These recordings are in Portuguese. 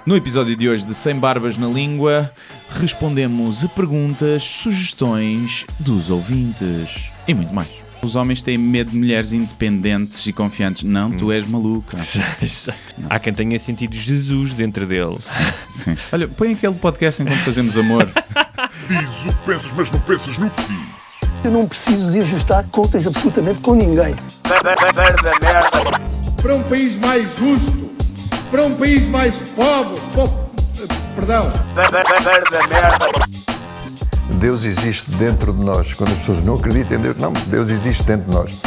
No episódio de hoje de Sem Barbas na Língua, respondemos a perguntas, sugestões dos ouvintes e muito mais. Os homens têm medo de mulheres independentes e confiantes. Não, tu és maluca. Há quem tenha sentido Jesus dentro deles. Sim. Olha, põe aquele podcast enquanto fazemos amor. Diz o que pensas, mas não pensas no que dizes. Eu não preciso de ajustar contas absolutamente com ninguém. Para um país mais justo, para um país mais pobre, perdão. Deus existe dentro de nós. Quando as pessoas não acreditam em Deus, não, Deus existe dentro de nós.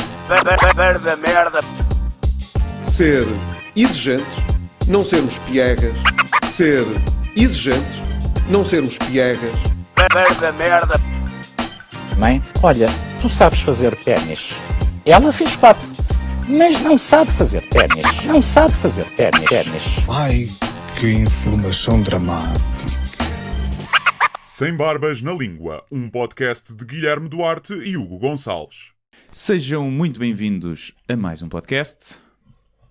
Ser exigente, não sermos piegas. Ser exigente, não sermos piegas. Mãe, olha, tu sabes fazer ténis. Ela fez 4, mas não sabe fazer ténis. Não sabe fazer ténis. Ai, que informação dramática. Sem Barbas na Língua, um podcast de Guilherme Duarte e Hugo Gonçalves. Sejam muito bem-vindos a mais um podcast.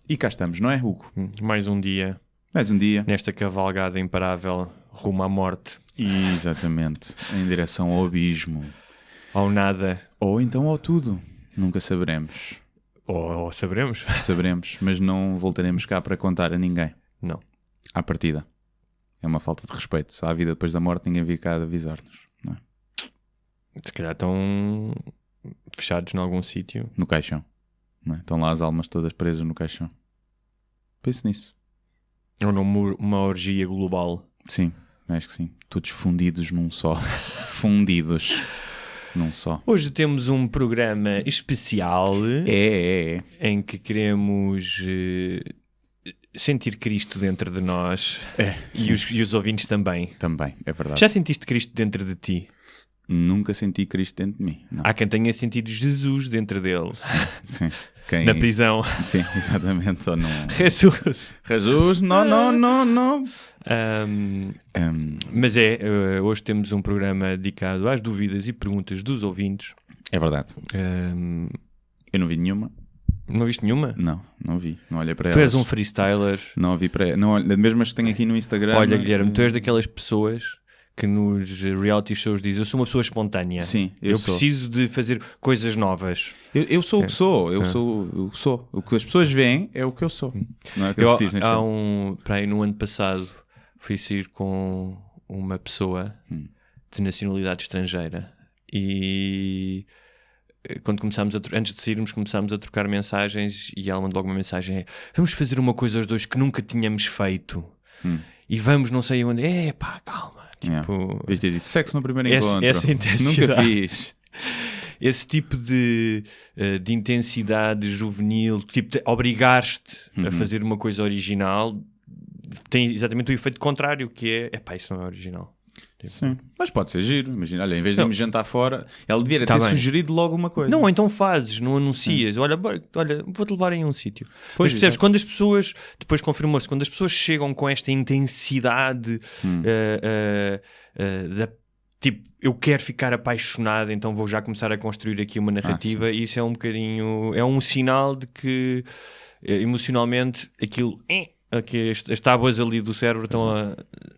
E cá estamos, não é, Hugo? Mais um dia, Mais um dia. nesta cavalgada imparável rumo à morte, Exatamente. Em direção ao abismo. ao nada, Ou então ao tudo. Nunca saberemos. ou saberemos? Saberemos, mas não voltaremos cá para contar a ninguém. Não. À partida. É uma falta de respeito. Se há vida depois da morte, ninguém vir cá avisar-nos. Não é? Se calhar estão fechados em algum sítio. No caixão. Não é? Estão lá as almas todas presas no caixão. Pense nisso. Ou numa orgia global. Sim, acho que sim. Todos fundidos num só. Fundidos num só. Hoje temos um programa especial É. em que queremos sentir Cristo dentro de nós e os ouvintes também. Também, é verdade. Já sentiste Cristo dentro de ti? Nunca senti Cristo dentro de mim. Não. Há quem tenha sentido Jesus dentro deles. Sim. Na prisão. Sim, exatamente. Ou não. Jesus. não. Mas hoje temos um programa dedicado às dúvidas e perguntas dos ouvintes. É verdade. Eu não vi nenhuma. Não viste nenhuma? Não vi. Não olhei para Tu elas. és um freestyler. Não ouvi para elas. Não, mesmo as que tenho aqui no Instagram. Olha, Guilherme, tu és daquelas pessoas que nos reality shows dizem: eu sou uma pessoa espontânea. Sim, eu sou. preciso de fazer coisas novas. Eu sou o que sou. Eu sou o que sou. O que as pessoas veem é o que eu sou. Não é o que eles dizem. Para aí no ano passado fui sair com uma pessoa de nacionalidade estrangeira e quando antes de sairmos começámos a trocar mensagens e ela mandou logo uma mensagem: vamos fazer uma coisa os dois que nunca tínhamos feito e vamos não sei onde. Calma. Tipo, Viste ter dito sexo no primeiro encontro. Essa intensidade. Nunca fiz. Esse tipo de intensidade juvenil, tipo de obrigar-te a fazer uma coisa original, tem exatamente o efeito contrário, que é isso não é original. Tipo, Sim, mas pode ser giro. Imagina, olha, em vez de irmos jantar fora, ela devia ter bem. sugerido logo uma coisa. Não, então fazes, não anuncias. Olha, vou-te levar em um sítio. Pois, Mas percebes, exato. quando as pessoas, depois confirmou-se, quando as pessoas chegam com esta intensidade tipo, eu quero ficar apaixonado, então vou já começar a construir aqui uma narrativa, e isso é um bocadinho, é um sinal de que emocionalmente aquilo... Aqui, as tábuas ali do cérebro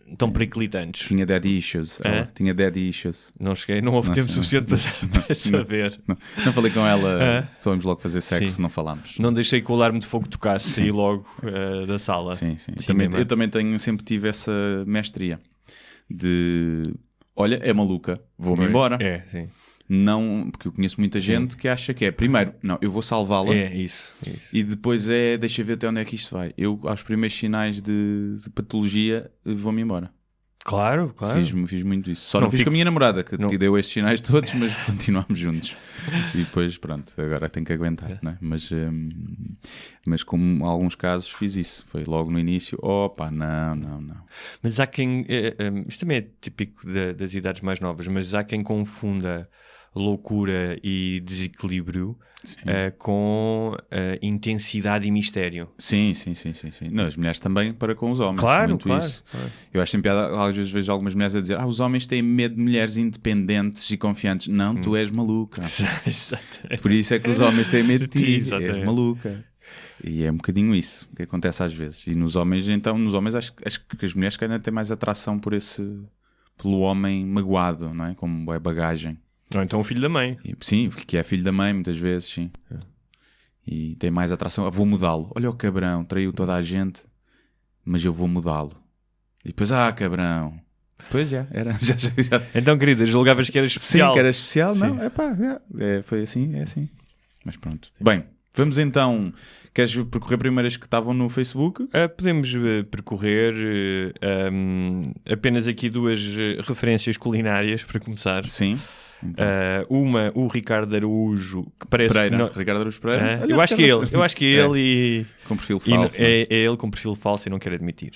estão periclitantes. Tinha daddy issues. Tinha daddy issues. Não cheguei, não houve tempo suficiente para saber. Não falei com ela. Fomos logo fazer sexo, Sim. não falámos. Não deixei que o alarme de fogo tocasse, saí logo da sala. Sim. Eu também sempre tive essa mestria de... Olha, é maluca, vou-me embora. Sim. Não, porque eu conheço muita gente que acha que é, primeiro, não, eu vou salvá-la. Isso. E depois deixa ver até onde é que isto vai. Eu, aos primeiros sinais de patologia, vou-me embora. Claro. Fiz muito isso. Só Não não fiz fico- com a minha namorada, que Não. te deu estes sinais todos, mas continuamos juntos. E depois, pronto, agora tenho que aguentar, não é? Mas como em alguns casos fiz isso. Foi logo no início, não. Mas há quem... isto também é típico das idades mais novas, mas há quem confunda loucura e desequilíbrio com intensidade e mistério. Sim. Não, as mulheres também para com os homens. Claro. Isso. Eu acho sempre piada, às vezes vejo algumas mulheres a dizer: os homens têm medo de mulheres independentes e confiantes. Não, tu és maluca. Por isso é que os homens têm medo de ti. És Exatamente. maluca. E é um bocadinho isso que acontece às vezes. E nos homens, então, acho que as mulheres querem ter mais atração pelo homem magoado, não é? Como é bagagem. Ou então o filho da mãe. Sim, que é filho da mãe, muitas vezes, sim. E tem mais atração. Vou mudá-lo. Olha o cabrão, traiu toda a gente, mas eu vou mudá-lo. E depois, cabrão. Pois já, era. Já. Então, querida, julgavas que era especial? Sim, que era especial. Sim. Não, foi assim, é assim. Mas pronto. Bem, vamos então... Queres percorrer primeiro as que estavam no Facebook? Podemos percorrer apenas aqui 2 referências culinárias para começar. Sim. Então. Uma, o Ricardo Araújo, que parece Pereira. que Ricardo Araújo Pereira. eu acho que é ele e... Com perfil falso. É ele com perfil falso e não quero admitir.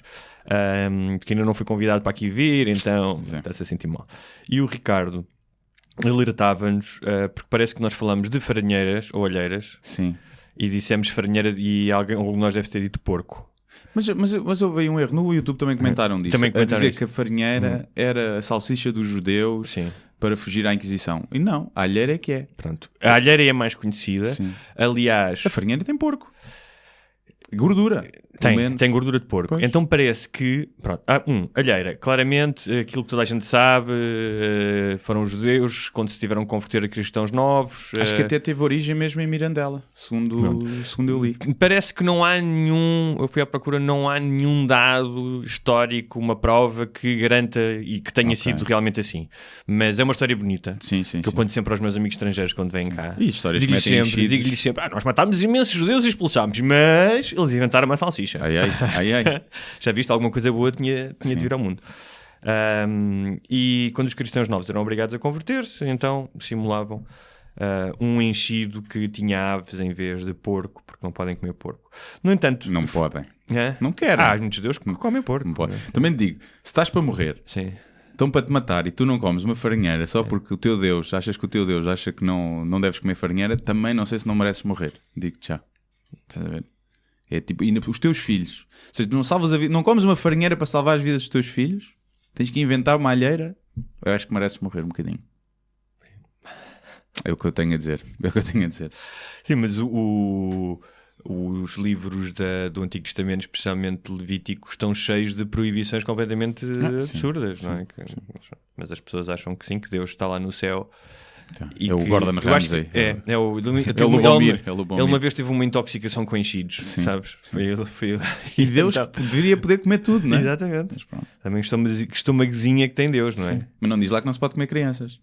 Porque ainda não foi convidado para aqui vir, então está-se a sentir mal. E o Ricardo alertava-nos, porque parece que nós falamos de farinheiras ou alheiras. Sim. E dissemos farinheira e alguém de nós deve ter dito porco. Mas houve aí um erro. No YouTube também comentaram disso. A dizer que a farinheira era a salsicha dos judeus. Sim. Para fugir à Inquisição. E não, a alheira é que é. Pronto. A alheira é a mais conhecida. Sim. Aliás... A farinheira tem porco. Gordura. Tem gordura de porco. Pois. Então parece que... Pronto. Alheira. Claramente, aquilo que toda a gente sabe, foram os judeus quando se tiveram que converter a cristãos novos. Acho que até teve origem mesmo em Mirandela, segundo eu li. Parece que não há nenhum... Eu fui à procura, não há nenhum dado histórico, uma prova que garanta e que tenha sido realmente assim. Mas é uma história bonita. Sim. Que eu conto sempre aos meus amigos estrangeiros quando vêm cá. E histórias que metem enchidos. Digo-lhes sempre, nós matámos imensos judeus e expulsámos, mas eles inventaram uma salsicha. Ai. Já viste, alguma coisa boa tinha de vir ao mundo. E quando os cristãos novos eram obrigados a converter-se, então simulavam um enchido que tinha aves em vez de porco, porque não podem comer porco. No entanto... Não podem. É? Não querem. Há muitos judeus que comem porco. Não podem. Também te digo, se estás para morrer... Sim. Estão para te matar e tu não comes uma farinheira só porque o teu Deus, achas que o teu Deus acha que não deves comer farinheira, também não sei se não mereces morrer. Digo-te já. Estás a ver? É tipo, e os teus filhos. Ou seja, tu não salvas a vida, não comes uma farinheira para salvar as vidas dos teus filhos, tens que inventar uma alheira. Eu acho que mereces morrer um bocadinho. É o que eu tenho a dizer. Sim, mas os livros do Antigo Testamento, especialmente Levítico, estão cheios de proibições completamente absurdas, não é? Mas as pessoas acham que sim, que Deus está lá no céu. Então, é o Gordon Ramsay. É o Lubomir. Ele uma vez teve uma intoxicação com enchidos, sabes? Foi e Deus deveria poder comer tudo, não é? Exatamente. Também estômagozinha que tem Deus, não é? Sim. Mas não diz lá que não se pode comer crianças.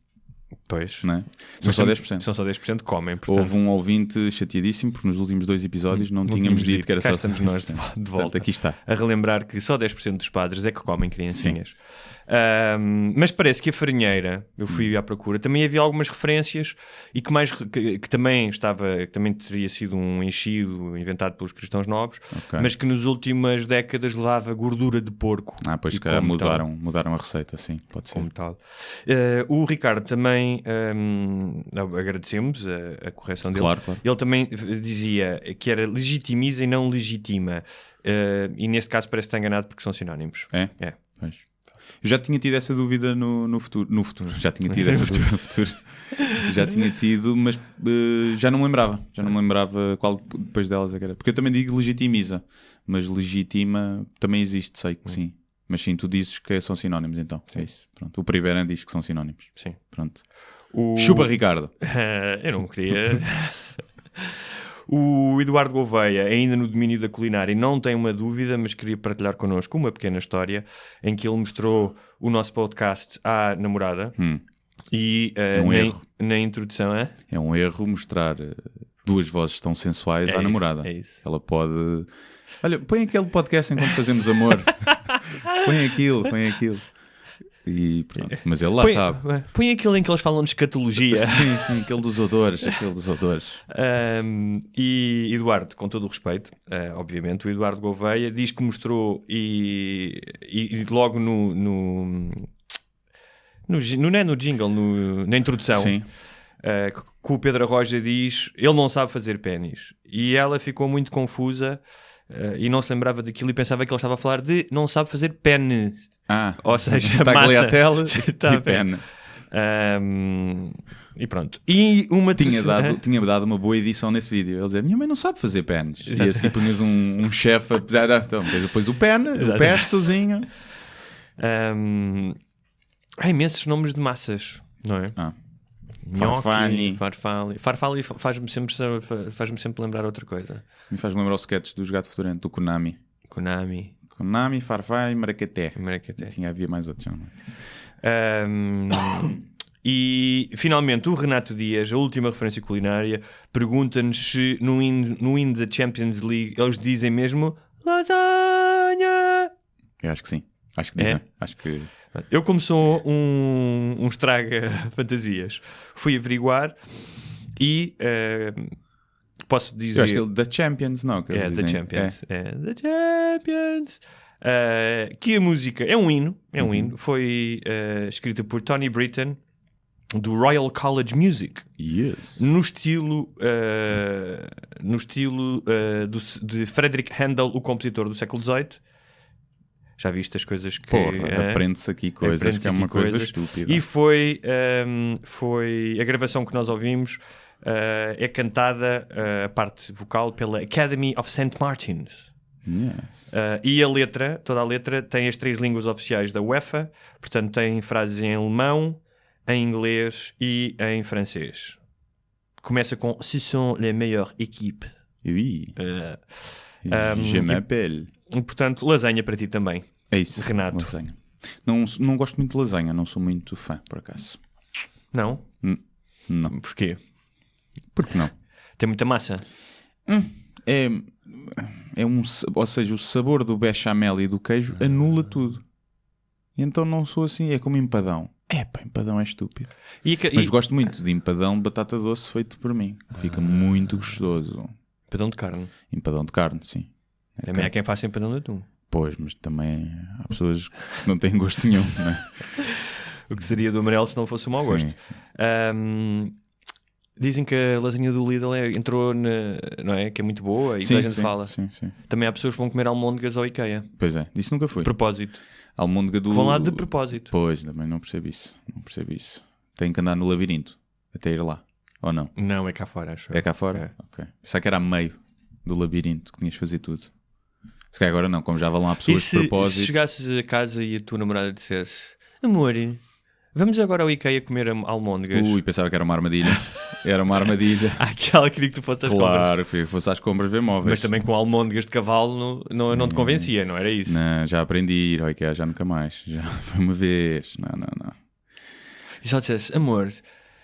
Pois. Não é? São só 10%. São só 10% que comem. Portanto... Houve um ouvinte chateadíssimo porque nos últimos 2 episódios não tínhamos dito que era só 10%. Estamos nós de volta. Portanto, aqui está. A relembrar que só 10% dos padres é que comem criancinhas. Mas parece que a farinheira, eu fui à procura, também havia algumas referências e que também teria sido um enchido inventado pelos cristãos novos, mas que nas últimas décadas levava gordura de porco. Pois que mudaram a receita, sim, pode ser. Como tal. O Ricardo também, agradecemos a correção dele. Claro. Ele também dizia que era legitimiza e não legitima. E neste caso parece que está enganado porque são sinónimos. É? Pois. Eu já tinha tido essa dúvida no futuro. Já tinha tido essa dúvida no futuro. Já tinha tido, mas já não me lembrava. Já não me lembrava qual depois delas é que era. Porque eu também digo legitimiza, mas legitima também existe, sei que sim. Mas sim, tu dizes que são sinónimos, então. Sim. É isso. Pronto. O Priberan diz que são sinónimos. Sim. Pronto. Chupa, Ricardo. Eu não queria... O Eduardo Gouveia, ainda no domínio da culinária, não tem uma dúvida, mas queria partilhar connosco uma pequena história em que ele mostrou o nosso podcast à namorada e na introdução... É um erro mostrar 2 vozes tão sensuais à namorada. É isso. Ela pode... Olha, põe aquele podcast enquanto fazemos amor. põe aquilo. E pronto, mas ele lá sabe. Põe aquele em que eles falam de escatologia. Sim, aquele dos odores. E Eduardo, com todo o respeito, obviamente, o Eduardo Gouveia diz que mostrou e logo no jingle, na introdução, que o Pedro Arroja diz, ele não sabe fazer pénis. E ela ficou muito confusa e não se lembrava daquilo e pensava que ele estava a falar de não sabe fazer pene. Ou seja, massa. Tagliatelle e pene. E pronto. E uma Tinha dado uma boa edição nesse vídeo. Ele dizia, minha mãe não sabe fazer pens. E a seguir punhas um chefe a pesar. Então, depois o pen, o pestozinho. Há imensos nomes de massas, não é? Farfalli faz-me sempre lembrar outra coisa. Me faz lembrar os sketches do Gato Fedorento, do Konami, Farfalli, Maracaté. Havia mais outros. E finalmente o Renato Dias, a última referência culinária, pergunta-nos se no hino da Champions League eles dizem mesmo lasanha. Eu acho que sim. Acho que dizem. Acho que... Eu, como sou um estraga-fantasias, fui averiguar e posso dizer... Eu acho que ele da Champions, não? Que The Champions. The Champions. Que a música é um hino. Foi escrita por Tony Britton, do Royal College Music. Yes. No estilo de Friedrich Handel, o compositor do século XVIII. Já viste as coisas que... aprende-se aqui coisas que é uma coisa estúpida. E foi a gravação que nós ouvimos, é cantada, a parte vocal, pela Academy of St. Martin's. Yes. E toda a letra tem as 3 línguas oficiais da UEFA, portanto tem frases em alemão, em inglês e em francês. Começa com « Ce sont les meilleures équipes ». Oui. Je m'appelle. E, portanto, lasanha para ti também. É isso, Renato. Lasanha. Não gosto muito de lasanha, não sou muito fã, por acaso. Não? Não. Porquê? Porque não? Tem muita massa? Ou seja, o sabor do bechamel e do queijo anula tudo. E então não sou assim, é como empadão. Empadão é estúpido. Mas gosto muito de empadão de batata doce feito por mim. Fica muito gostoso. Empadão de carne? Empadão de carne, sim. Também há quem faça empadão de atum. Pois, mas também há pessoas que não têm gosto nenhum, não é? O que seria do amarelo se não fosse o mau gosto. Dizem que a lasanha do Lidl entrou não é? Que é muito boa e a gente fala. Sim. Também há pessoas que vão comer almôndegas ao IKEA. Pois é, isso nunca foi. Propósito. Almôndega do... Vão lá de propósito. Pois, também não percebo isso. Tem que andar no labirinto até ir lá, ou não? Não, é cá fora, acho. É cá fora? Ok. Pensava que era a meio do labirinto que tinhas de fazer tudo. Se calhar agora não, como já vão lá pessoas de propósito. E se chegasses a casa e a tua namorada dissesse: amor, vamos agora ao IKEA comer almôndegas? Pensava que era uma armadilha. Era uma armadilha. Aquela queria que tu fosse às compras. Claro, queria que fosse às compras ver móveis. Mas também com almôndegas de cavalo não te convencia, não era isso? Não, já aprendi a ir ao IKEA, já nunca mais. Já foi uma vez. Não. E só dissesse: amor,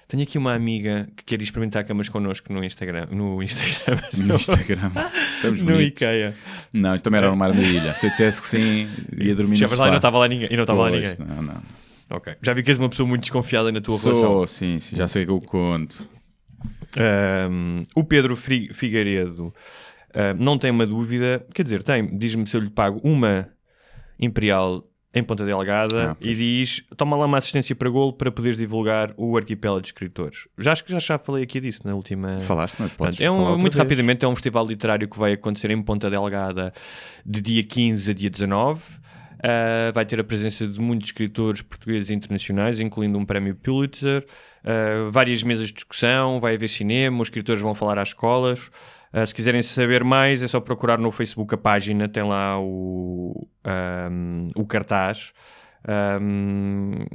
tenho aqui uma amiga que quer experimentar camas connosco no Instagram. No Instagram. Estamos no bonitos. IKEA. Não, isso também era uma armadilha. Se eu dissesse que sim, ia dormir no sofá. E não estava lá ninguém. Não. Ok. Já vi que és uma pessoa muito desconfiada na tua relação. Sim, já sei que eu conto. O Pedro Figueiredo não tem uma dúvida. Quer dizer, diz-me se eu lhe pago uma Imperial em Ponta Delgada e diz: toma lá uma assistência para golo para poderes divulgar o arquipélago de escritores. Acho que já falei aqui disso na última... Falaste, mas podes falar outra muito vez. rapidamente, é um festival literário que vai acontecer em Ponta Delgada de dia 15 a dia 19. Vai ter a presença de muitos escritores portugueses e internacionais, incluindo um prémio Pulitzer, várias mesas de discussão, vai haver cinema, os escritores vão falar às escolas. Se quiserem saber mais, é só procurar no Facebook a página, tem lá o cartaz.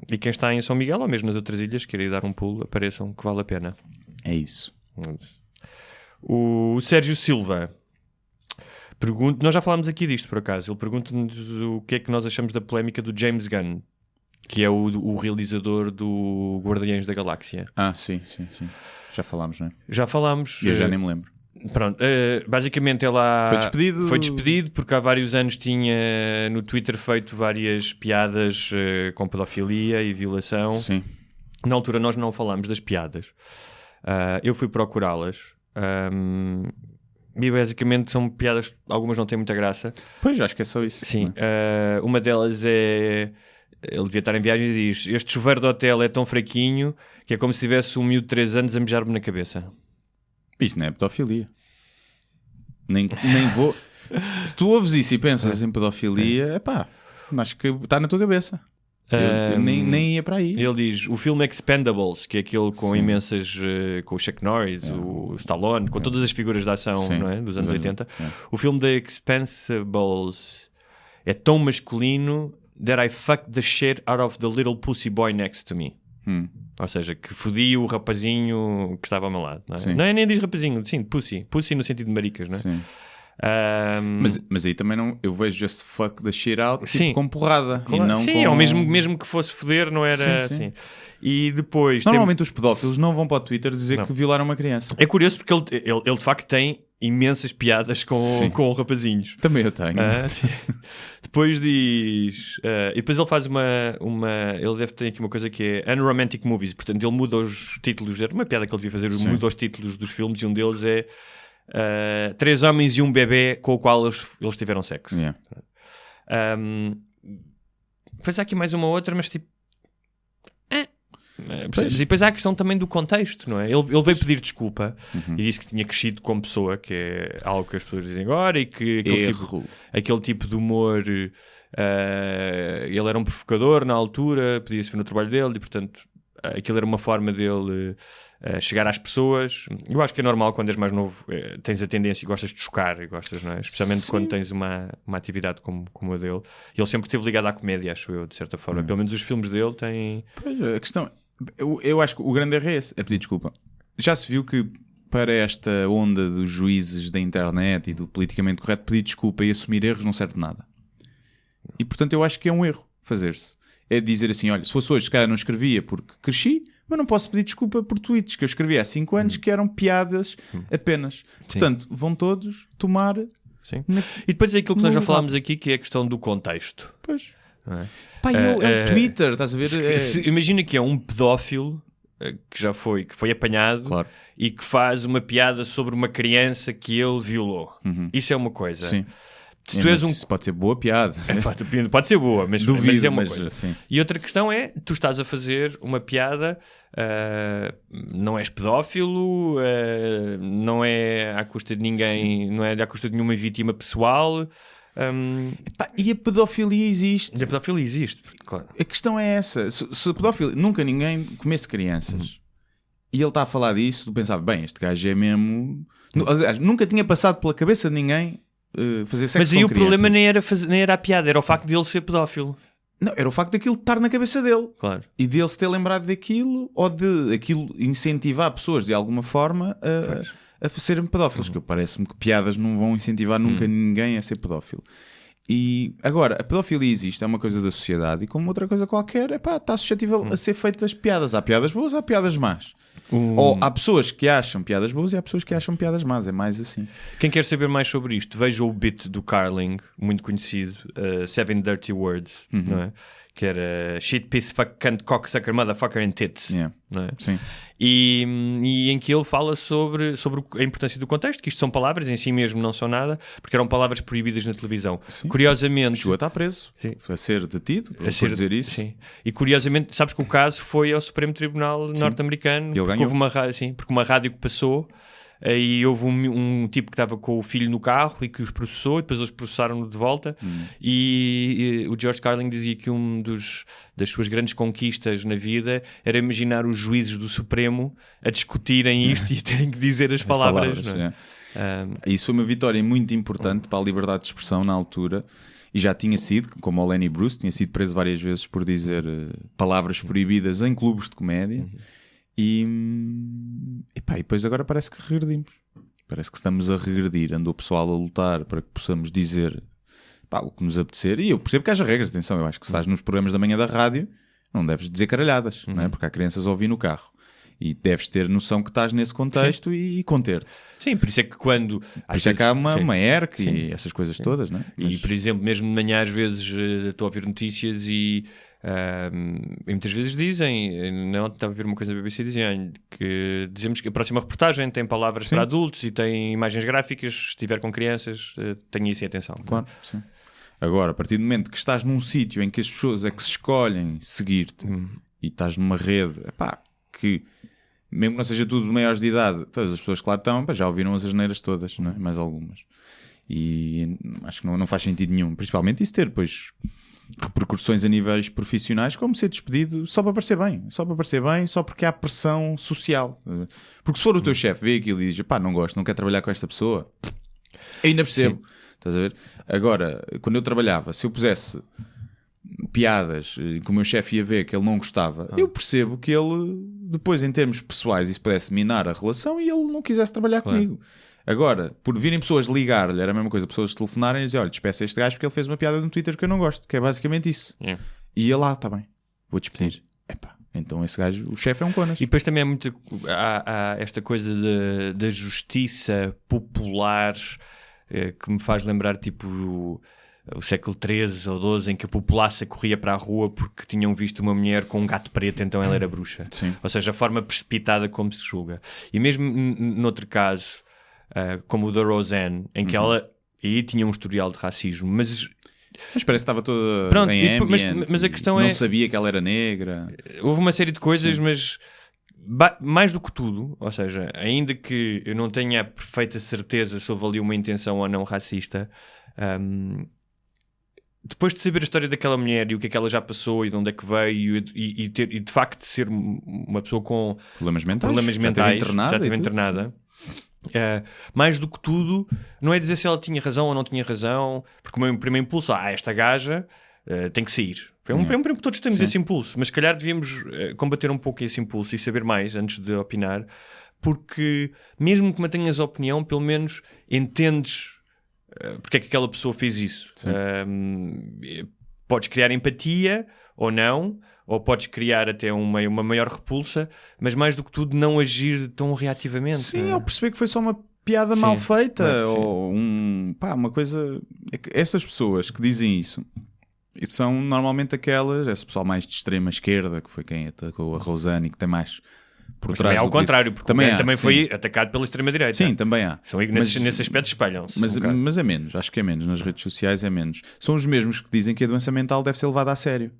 E quem está em São Miguel ou mesmo nas outras ilhas, queira ir dar um pulo, apareçam, que vale a pena. É isso. O Sérgio Silva pergunta, nós já falámos aqui disto por acaso, ele pergunta-nos o que é que nós achamos da polémica do James Gunn, que é o realizador do Guardiões da Galáxia. Sim. Já falámos, não é? Já falámos. Eu já nem me lembro. Pronto, basicamente ele foi despedido porque há vários anos tinha no Twitter feito várias piadas com pedofilia e violação. Sim. Na altura nós não falámos das piadas. Eu fui procurá-las. E basicamente são piadas, algumas não têm muita graça. Pois, acho que é só isso. Sim. Uma delas é... Ele devia estar em viagem e diz: este chuveiro de hotel é tão fraquinho que é como se tivesse um miúdo de 3 anos a mejar-me na cabeça. Isso não é pedofilia. Nem vou... Se tu ouves isso e pensas em pedofilia, acho que está na tua cabeça. Eu nem ia para aí. Ele diz, o filme Expendables, que é aquele com imensas, com o Chuck Norris, o Stallone, com todas as figuras de ação, não é? Dos anos 80. O filme The Expendables é tão masculino that I fucked the shit out of the little pussy boy next to me. Ou seja, que fodi o rapazinho que estava ao meu lado. Não é? Não, nem diz rapazinho, sim, pussy. Pussy no sentido de maricas, não é? Sim. Mas aí também não, eu vejo esse fuck the shit out tipo, com porrada. Claro. E não sim, com... ou mesmo que fosse foder, não era assim. E depois... Normalmente os pedófilos não vão para o Twitter dizer que violaram uma criança. É curioso porque ele de facto tem imensas piadas com rapazinhos. Também eu tenho. Depois diz... e depois ele faz uma... Ele deve ter aqui uma coisa que é Unromantic Movies. Portanto, ele muda os títulos. Era uma piada que ele devia fazer. Muda os títulos dos filmes e um deles é 3 homens e um bebê com o qual eles tiveram sexo. Depois há aqui mais uma outra, mas tipo... E depois há a questão também do contexto, não é? Ele veio pedir desculpa e disse que tinha crescido como pessoa, que é algo que as pessoas dizem agora, e que aquele tipo de humor, ele era um provocador na altura, podia-se ver no trabalho dele, e portanto aquilo era uma forma dele chegar às pessoas. Eu acho que é normal quando és mais novo, tens a tendência e gostas de chocar, e gostas, não é? Especialmente quando tens uma atividade como a dele. E ele sempre esteve ligado à comédia, acho eu, de certa forma. Pelo menos os filmes dele têm... Pois, a questão... Eu acho que o grande erro é esse, é pedir desculpa. Já se viu que para esta onda dos juízes da internet e do politicamente correto, pedir desculpa e assumir erros não serve de nada. E portanto eu acho que é um erro fazer-se. É dizer assim, olha, se fosse hoje, se calhar não escrevia porque cresci, mas não posso pedir desculpa por tweets que eu escrevi há 5 anos que eram piadas apenas. Portanto, vão todos tomar... Sim. E depois é aquilo que nós já falámos aqui, que é a questão do contexto. Pois. É? Pá, é o Twitter, estás a ver? Imagina que é um pedófilo que foi apanhado e que faz uma piada sobre uma criança que ele violou. Isso é uma coisa. Sim. Se tu és pode ser boa piada. Pode ser boa, mas é uma coisa. Assim. E outra questão é, tu estás a fazer uma piada, não és pedófilo, não é à custa de ninguém, não é à custa de nenhuma vítima pessoal. E a pedofilia existe. Claro. A questão é essa. Se a pedofilia... Nunca ninguém comesse crianças. E ele está a falar disso, tu pensava, bem, este gajo é mesmo... Aliás, nunca tinha passado pela cabeça de ninguém fazer sexo com crianças. Mas aí o problema nem era a piada, era o facto de ele ser pedófilo. Não, era o facto daquilo estar na cabeça dele. Claro. E dele se ter lembrado daquilo, ou de aquilo incentivar pessoas de alguma forma a serem pedófilos, que parece-me que piadas não vão incentivar nunca ninguém a ser pedófilo. E agora, a pedofilia existe, é uma coisa da sociedade, e como outra coisa qualquer, está suscetível a ser feitas piadas. Há piadas boas, há piadas más. Ou há pessoas que acham piadas boas e há pessoas que acham piadas más, é mais assim. Quem quer saber mais sobre isto, veja o bit do Carling, muito conhecido, 7 Dirty Words, não é? Que era shit, piece, fuck, cunt, cocksucker, motherfucker and tits. Não é? Sim. E em que ele fala sobre a importância do contexto, que isto são palavras, em si mesmo não são nada, porque eram palavras proibidas na televisão. Sim. Curiosamente... Chegou a estar preso, a ser detido, por dizer isso. Sim. E curiosamente, sabes que o caso foi ao Supremo Tribunal norte-americano, porque uma rádio que passou... Aí houve um tipo que estava com o filho no carro e que os processou, e depois eles processaram-no de volta. E o George Carlin dizia que das suas grandes conquistas na vida era imaginar os juízes do Supremo a discutirem isto e terem que dizer as palavras. Não é? Isso foi uma vitória muito importante para a liberdade de expressão na altura. E já tinha sido, como o Lenny Bruce, tinha sido preso várias vezes por dizer palavras proibidas em clubes de comédia. E depois agora parece que regredimos. Parece que estamos a regredir. Andou o pessoal a lutar para que possamos dizer o que nos apetecer. E eu percebo que haja regras. Atenção, eu acho que se estás nos programas da manhã da rádio não deves dizer caralhadas, não é? Porque há crianças a ouvir no carro. E deves ter noção que estás nesse contexto e conter-te. Sim, por isso é que quando... Por isso é que há uma ERC e essas coisas todas, não é? E, por exemplo, mesmo de manhã às vezes estou a ouvir notícias e muitas vezes dizem, não estava a ver uma coisa da BBC, dizemos que a próxima reportagem tem palavras para adultos e tem imagens gráficas, se estiver com crianças, tenha isso em atenção. Claro, sim. Agora, a partir do momento que estás num sítio em que as pessoas é que se escolhem seguir-te e estás numa rede, que mesmo que não seja tudo de maiores de idade, todas as pessoas que lá estão já ouviram as asneiras todas, não é? Mais algumas. E acho que não faz sentido nenhum, principalmente isso ter depois repercussões a níveis profissionais, como ser despedido só para parecer bem, só porque há pressão social. Porque se for o teu chefe, vê aquilo e diz, pá, não gosto, não quero trabalhar com esta pessoa, eu ainda percebo. Estás a ver? Agora, quando eu trabalhava, se eu pusesse piadas que o meu chefe ia ver que ele não gostava, eu percebo que ele, depois em termos pessoais, isso pudesse minar a relação e ele não quisesse trabalhar comigo. Agora, por virem pessoas ligar-lhe, era a mesma coisa, pessoas telefonarem e dizer, olha, despeça este gajo porque ele fez uma piada no Twitter que eu não gosto, que é basicamente isso. E ele lá, está bem, vou despedir. Epá, então esse gajo, o chefe é um conas. E depois também há esta coisa da justiça popular que me faz lembrar tipo o século XIII ou XII, em que a população corria para a rua porque tinham visto uma mulher com um gato preto, então ela era bruxa. Sim. Ou seja, a forma precipitada como se julga. E mesmo noutro caso, como o da Roseanne, em que ela aí tinha um historial de racismo, mas parece que estava toda em ambient, mas a questão não sabia que ela era negra. Houve uma série de coisas, mas mais do que tudo, ou seja, ainda que eu não tenha a perfeita certeza se houve ali uma intenção ou não racista, depois de saber a história daquela mulher e o que é que ela já passou e de onde é que veio e de facto ser uma pessoa com problemas mentais, já esteve internada. Mais do que tudo, não é dizer se ela tinha razão ou não tinha razão, porque o meu primeiro impulso, esta gaja tem que sair. Foi um primeiro, todos temos esse impulso, mas se calhar devíamos combater um pouco esse impulso e saber mais antes de opinar, porque mesmo que mantenhas a opinião, pelo menos entendes porque é que aquela pessoa fez isso. Podes criar empatia ou não, ou podes criar até uma maior repulsa, mas mais do que tudo não agir tão reativamente. Sim, ou perceber que foi só uma piada mal feita, ou uma coisa... É que essas pessoas que dizem isso são normalmente aquelas, esse pessoal mais de extrema esquerda, que foi quem atacou a Roseanne e que tem mais por trás. Também é ao contrário, porque também foi atacado pela extrema-direita. Sim, também há. Nesse aspecto espelham-se. Mas é menos, acho que é menos. Nas redes sociais é menos. São os mesmos que dizem que a doença mental deve ser levada a sério.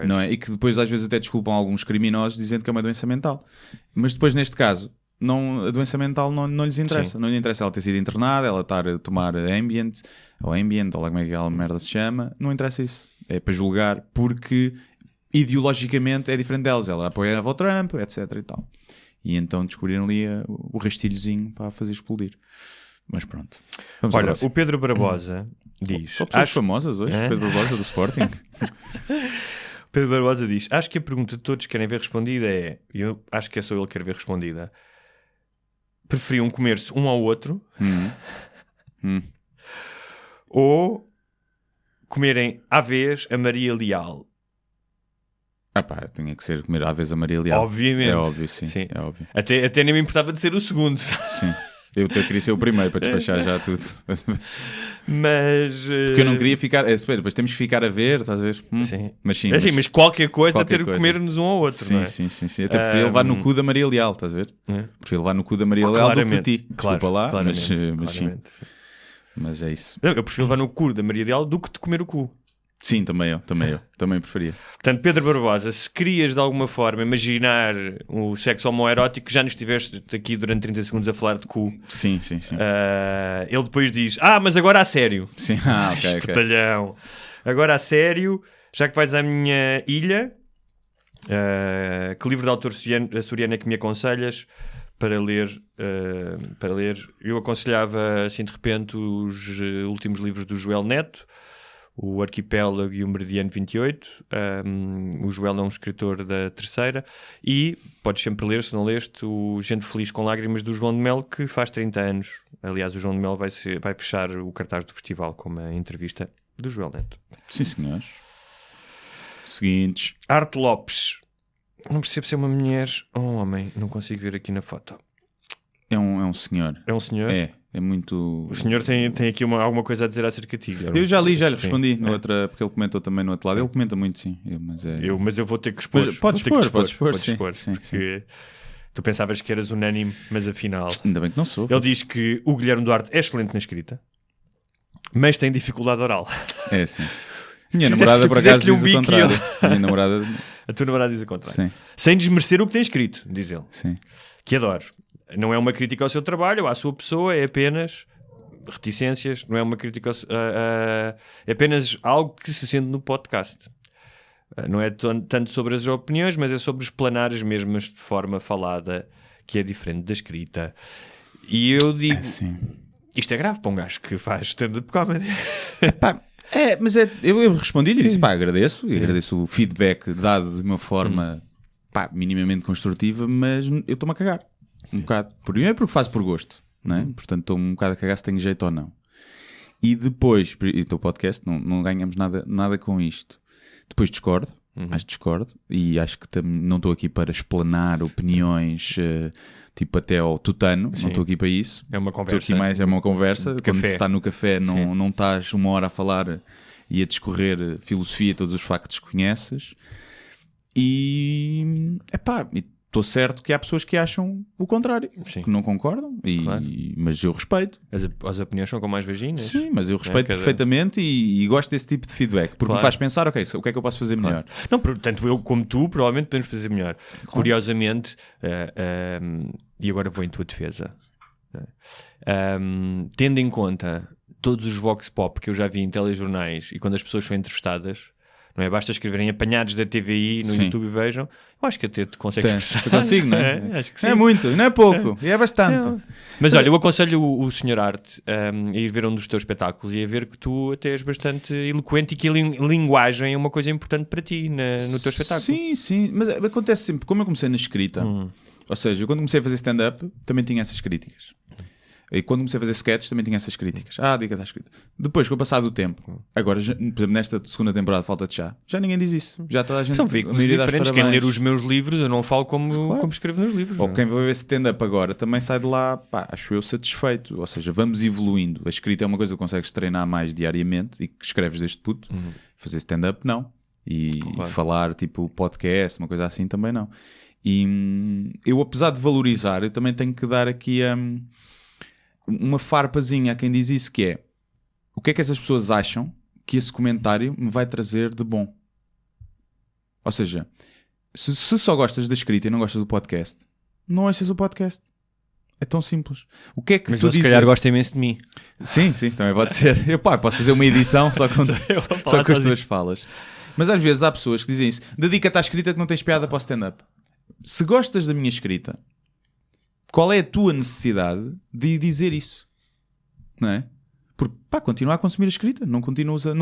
Não é? E que depois às vezes até desculpam alguns criminosos dizendo que é uma doença mental. Mas depois neste caso, a doença mental não lhes interessa. Sim. Não lhe interessa ela ter sido internada, ela estar a tomar ambient, ou lá como é que aquela merda se chama. Não interessa isso. É para julgar porque ideologicamente é diferente delas. Ela apoiava o Trump, etc. e tal. E então descobriram ali o rastilhozinho para fazer explodir. Mas pronto. Olha, o Pedro Barbosa diz... Só pessoas famosas hoje? Pedro Barbosa do Sporting. Pedro Barbosa diz, acho que a pergunta que todos querem ver respondida é, e eu acho que é só ele que quer ver respondida, preferiam comer-se um ao outro ou comerem à vez a Maria Leal? Tinha que ser comer à vez a Maria Leal. Obviamente. É óbvio, sim. É óbvio. Até nem me importava de ser o segundo. Sim. Eu até queria ser o primeiro para despachar já tudo. Mas... Porque eu não queria ficar... espera, depois temos que ficar a ver, estás a ver? Sim. Mas sim. Mas qualquer coisa ter que comer-nos um ao outro, sim, não é? Sim. Até preferi levar no cu da Maria Leal, estás a ver? Preferi levar no cu da Maria Leal do que de ti. Desculpa lá, mas sim. Mas é isso. Eu prefiro levar no cu da Maria Leal do que de comer o cu. Sim, também eu. Também preferia. Portanto, Pedro Barbosa, se querias de alguma forma imaginar o sexo homoerótico, já nos estiveste aqui durante 30 segundos a falar de cu. Sim. Ele depois diz, mas agora a sério. Sim, ok. Espertalhão. Agora a sério, já que vais à minha ilha, que livro de autor açoriano é que me aconselhas para ler? Eu aconselhava, assim de repente, os últimos livros do Joel Neto, o Arquipélago e o Meridiano 28. O Joel é um escritor da Terceira, e podes sempre ler, se não leste, o Gente Feliz com Lágrimas do João de Mel, que faz 30 anos. Aliás, o João de Mel vai fechar o cartaz do festival com uma entrevista do Joel Neto. Sim, senhores. Seguintes. Arte Lopes. Não percebo se é uma mulher ou um homem, não consigo ver aqui na foto. É um senhor. É um senhor? É muito... O senhor tem aqui alguma coisa a dizer acerca de ti? Eu já lhe respondi no outra, porque ele comentou também no outro lado. Ele comenta muito, sim. Mas eu vou ter que expor. Podes expor, sim. Porque tu pensavas que eras unânime, mas afinal... Ainda bem que não sou. Ele diz que o Guilherme Duarte é excelente na escrita, mas tem dificuldade oral. É, sim. Minha namorada, por acaso, diz o contrário. A tua namorada diz o contrário. Sim. Sem desmerecer o que tem escrito, diz ele. Sim. Que adoro. Não é uma crítica ao seu trabalho ou à sua pessoa, é apenas reticências, não é uma crítica, é apenas algo que se sente no podcast. Não é tanto sobre as opiniões, mas é sobre explanar as mesmas de forma falada, que é diferente da escrita. E eu digo, isto é grave para um gajo que faz stand-up comedy. Mas eu respondi-lhe e disse, agradeço o feedback dado de uma forma minimamente construtiva, mas eu estou-me a cagar um bocado. Primeiro porque faço por gosto, não é? Portanto estou-me um bocado a cagar se tenho jeito ou não. E depois, o teu podcast, não ganhamos nada com isto. Depois discordo, e acho que não estou aqui para explanar opiniões, tipo até ao tutano, não estou aqui para isso. É uma conversa. Estou aqui mais, é uma conversa. Quando se está no café não estás uma hora a falar e a discorrer filosofia, todos os factos que conheces. E estou certo que há pessoas que acham o contrário, que não concordam, mas eu respeito. As opiniões são como as vaginas. Sim, mas eu respeito perfeitamente e gosto desse tipo de feedback, porque me faz pensar, ok, o que é que eu posso fazer melhor? Não, tanto eu como tu provavelmente podemos fazer melhor. Curiosamente, e agora vou em tua defesa, tendo em conta todos os vox pop que eu já vi em telejornais e quando as pessoas são entrevistadas, não é? Basta escreverem apanhados da TVI no YouTube e vejam. Eu acho que até te consegues expressar. Eu consigo, não é? Acho que sim. É muito, não é pouco, e é bastante. Mas olha, eu aconselho o Sr. Arte a ir ver um dos teus espetáculos e a ver que tu até és bastante eloquente e que a linguagem é uma coisa importante para ti no teu espetáculo. Sim, mas acontece sempre, como eu comecei na escrita, ou seja, eu quando comecei a fazer stand-up também tinha essas críticas. E quando comecei a fazer sketches também tinha essas críticas. Diga está escrito. Depois, com o passar do tempo, agora, por exemplo, nesta segunda temporada Falta de Chá, já ninguém diz isso. Já toda a gente... São veículos diferentes. Quem ler os meus livros, eu não falo como escrevo nos livros. Ou quem vai ver stand-up agora também sai de lá, acho eu, satisfeito. Ou seja, vamos evoluindo. A escrita é uma coisa que consegues treinar mais diariamente e que escreves deste puto. Fazer stand-up, não. E falar, tipo, podcast, uma coisa assim, também não. E eu, apesar de valorizar, eu também tenho que dar aqui uma farpazinha a quem diz isso, que é o que é que essas pessoas acham que esse comentário me vai trazer de bom. Ou seja, se só gostas da escrita e não gostas do podcast, não ouças o podcast. É tão simples. O que é que mas tu dizes? Se calhar gosta imenso de mim. Sim, também pode ser. Eu posso fazer uma edição só com as tuas falas. Mas às vezes há pessoas que dizem isso. Dedica-te à escrita que não tens piada para o stand-up. Se gostas da minha escrita, qual é a tua necessidade de dizer isso? Não é? Porque, continua a consumir a escrita. Não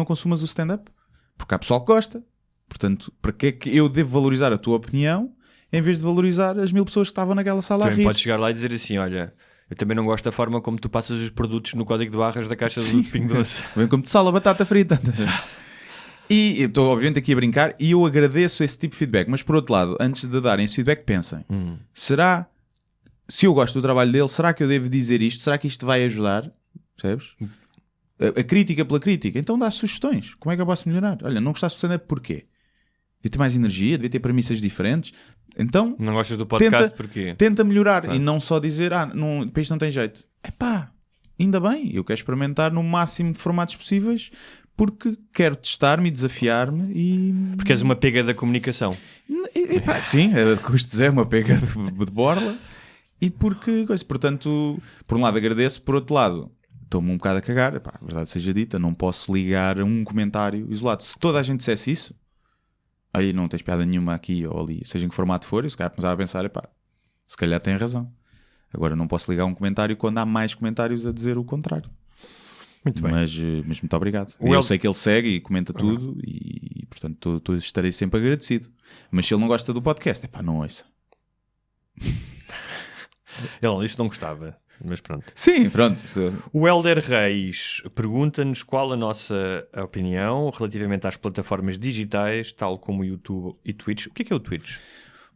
consumas o stand-up. Porque há pessoal que gosta. Portanto, para que é que eu devo valorizar a tua opinião em vez de valorizar as 1000 pessoas que estavam naquela sala a rir? Podes chegar lá e dizer assim, olha, eu também não gosto da forma como tu passas os produtos no código de barras da caixa do Pingo Doce. Vem como de sala, batata frita. E eu estou obviamente aqui a brincar e eu agradeço esse tipo de feedback. Mas por outro lado, antes de darem esse feedback, pensem. Será... Se eu gosto do trabalho dele, será que eu devo dizer isto? Será que isto vai ajudar? Percebes? A crítica pela crítica. Então dá sugestões. Como é que eu posso melhorar? Olha, não gostaste do stand-up porquê? Devia ter mais energia? Devia ter premissas diferentes? Então... Não gostas do podcast porquê? Tenta melhorar. E não só dizer, para isto não tem jeito. Ainda bem. Eu quero experimentar no máximo de formatos possíveis porque quero testar-me e desafiar-me e... Porque és uma pega da comunicação. Sim, custo é uma pega de borla. E porque, portanto, por um lado agradeço, por outro lado, estou-me um bocado a cagar. A verdade seja dita, não posso ligar a um comentário isolado. Se toda a gente dissesse isso, aí não tens piada nenhuma aqui ou ali, seja em que formato for, e se calhar começava a pensar, se calhar tem razão. Agora não posso ligar a um comentário quando há mais comentários a dizer o contrário. Muito bem. Mas muito obrigado. Eu sei que ele segue e comenta tudo e portanto, estarei sempre agradecido. Mas se ele não gosta do podcast, não ouça. Ele disse que não gostava, mas pronto. Sim, pronto. O Helder Reis pergunta-nos qual a nossa opinião relativamente às plataformas digitais, tal como o YouTube e Twitch. O que é o Twitch?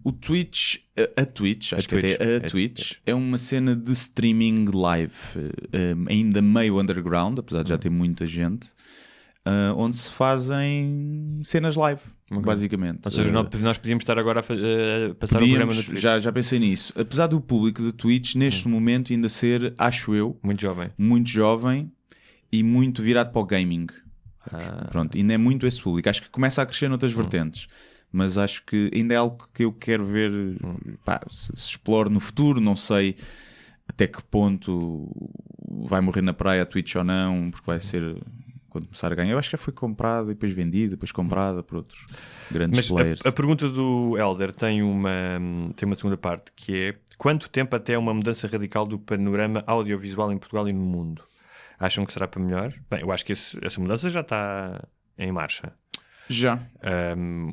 O Twitch, a Twitch é uma cena de streaming live, ainda meio underground, apesar de já ter muita gente, onde se fazem cenas live, basicamente. Ou seja, nós podíamos estar agora a passar o programa no Twitch. Já pensei nisso. Apesar do público de Twitch, neste momento, ainda ser, acho eu, muito jovem e muito virado para o gaming. Pronto, ainda é muito esse público. Acho que começa a crescer noutras vertentes. Mas acho que ainda é algo que eu quero ver se explore no futuro. Não sei até que ponto vai morrer na praia a Twitch ou não, porque vai ser... Quando começar a ganhar, eu acho que já foi comprado e depois vendido, depois comprada por outros grandes players. A pergunta do Helder tem uma segunda parte, que é: quanto tempo até uma mudança radical do panorama audiovisual em Portugal e no mundo? Acham que será para melhor? Bem, eu acho que essa mudança já está em marcha. Já.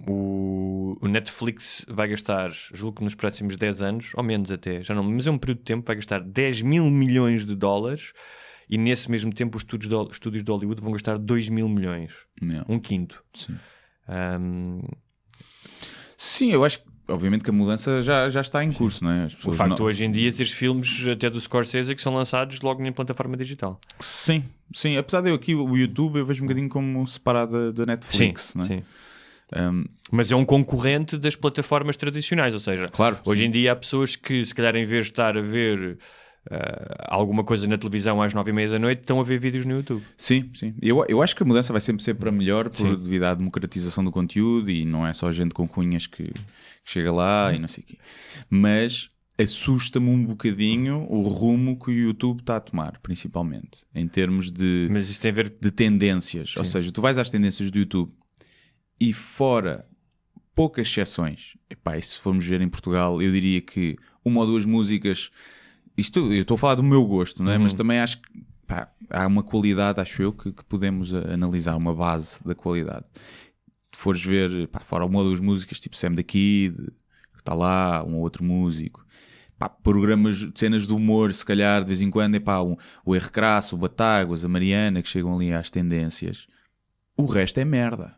O Netflix vai gastar, julgo que nos próximos 10 anos, ou menos até, já não, mas é um período de tempo, vai gastar 10 mil milhões de dólares. E nesse mesmo tempo os estúdios de Hollywood vão gastar 2 mil milhões. Um quinto. Sim. Sim, eu acho que obviamente que a mudança já está em curso, não é? As pessoas o facto hoje em dia teres filmes até do Scorsese que são lançados logo na plataforma digital. Sim. Apesar de eu aqui, o YouTube, eu vejo um bocadinho como separado da Netflix, não é? Sim. Mas é um concorrente das plataformas tradicionais, ou seja, claro, hoje em dia há pessoas que se calhar em vez de estar a ver... alguma coisa na televisão às 9h30 da noite, estão a ver vídeos no YouTube. Sim. Eu acho que a mudança vai sempre ser para melhor devido à democratização do conteúdo, e não é só gente com cunhas que chega lá e não sei o quê. Mas assusta-me um bocadinho o rumo que o YouTube está a tomar, principalmente, em termos de, mas isso tem a ver... de tendências. Sim. Ou seja, tu vais às tendências do YouTube e fora poucas exceções, e se formos ver em Portugal, eu diria que uma ou duas músicas... Isto, eu estou a falar do meu gosto, não é? Mas também acho que há uma qualidade, acho eu, que podemos analisar, uma base da qualidade. Se fores ver, fora uma ou duas músicas, tipo Sam the Kid, que está lá, um ou outro músico, programas, cenas de humor, se calhar, de vez em quando, o R. Crasso, o Batáguas, a Mariana, que chegam ali às tendências. O resto é merda.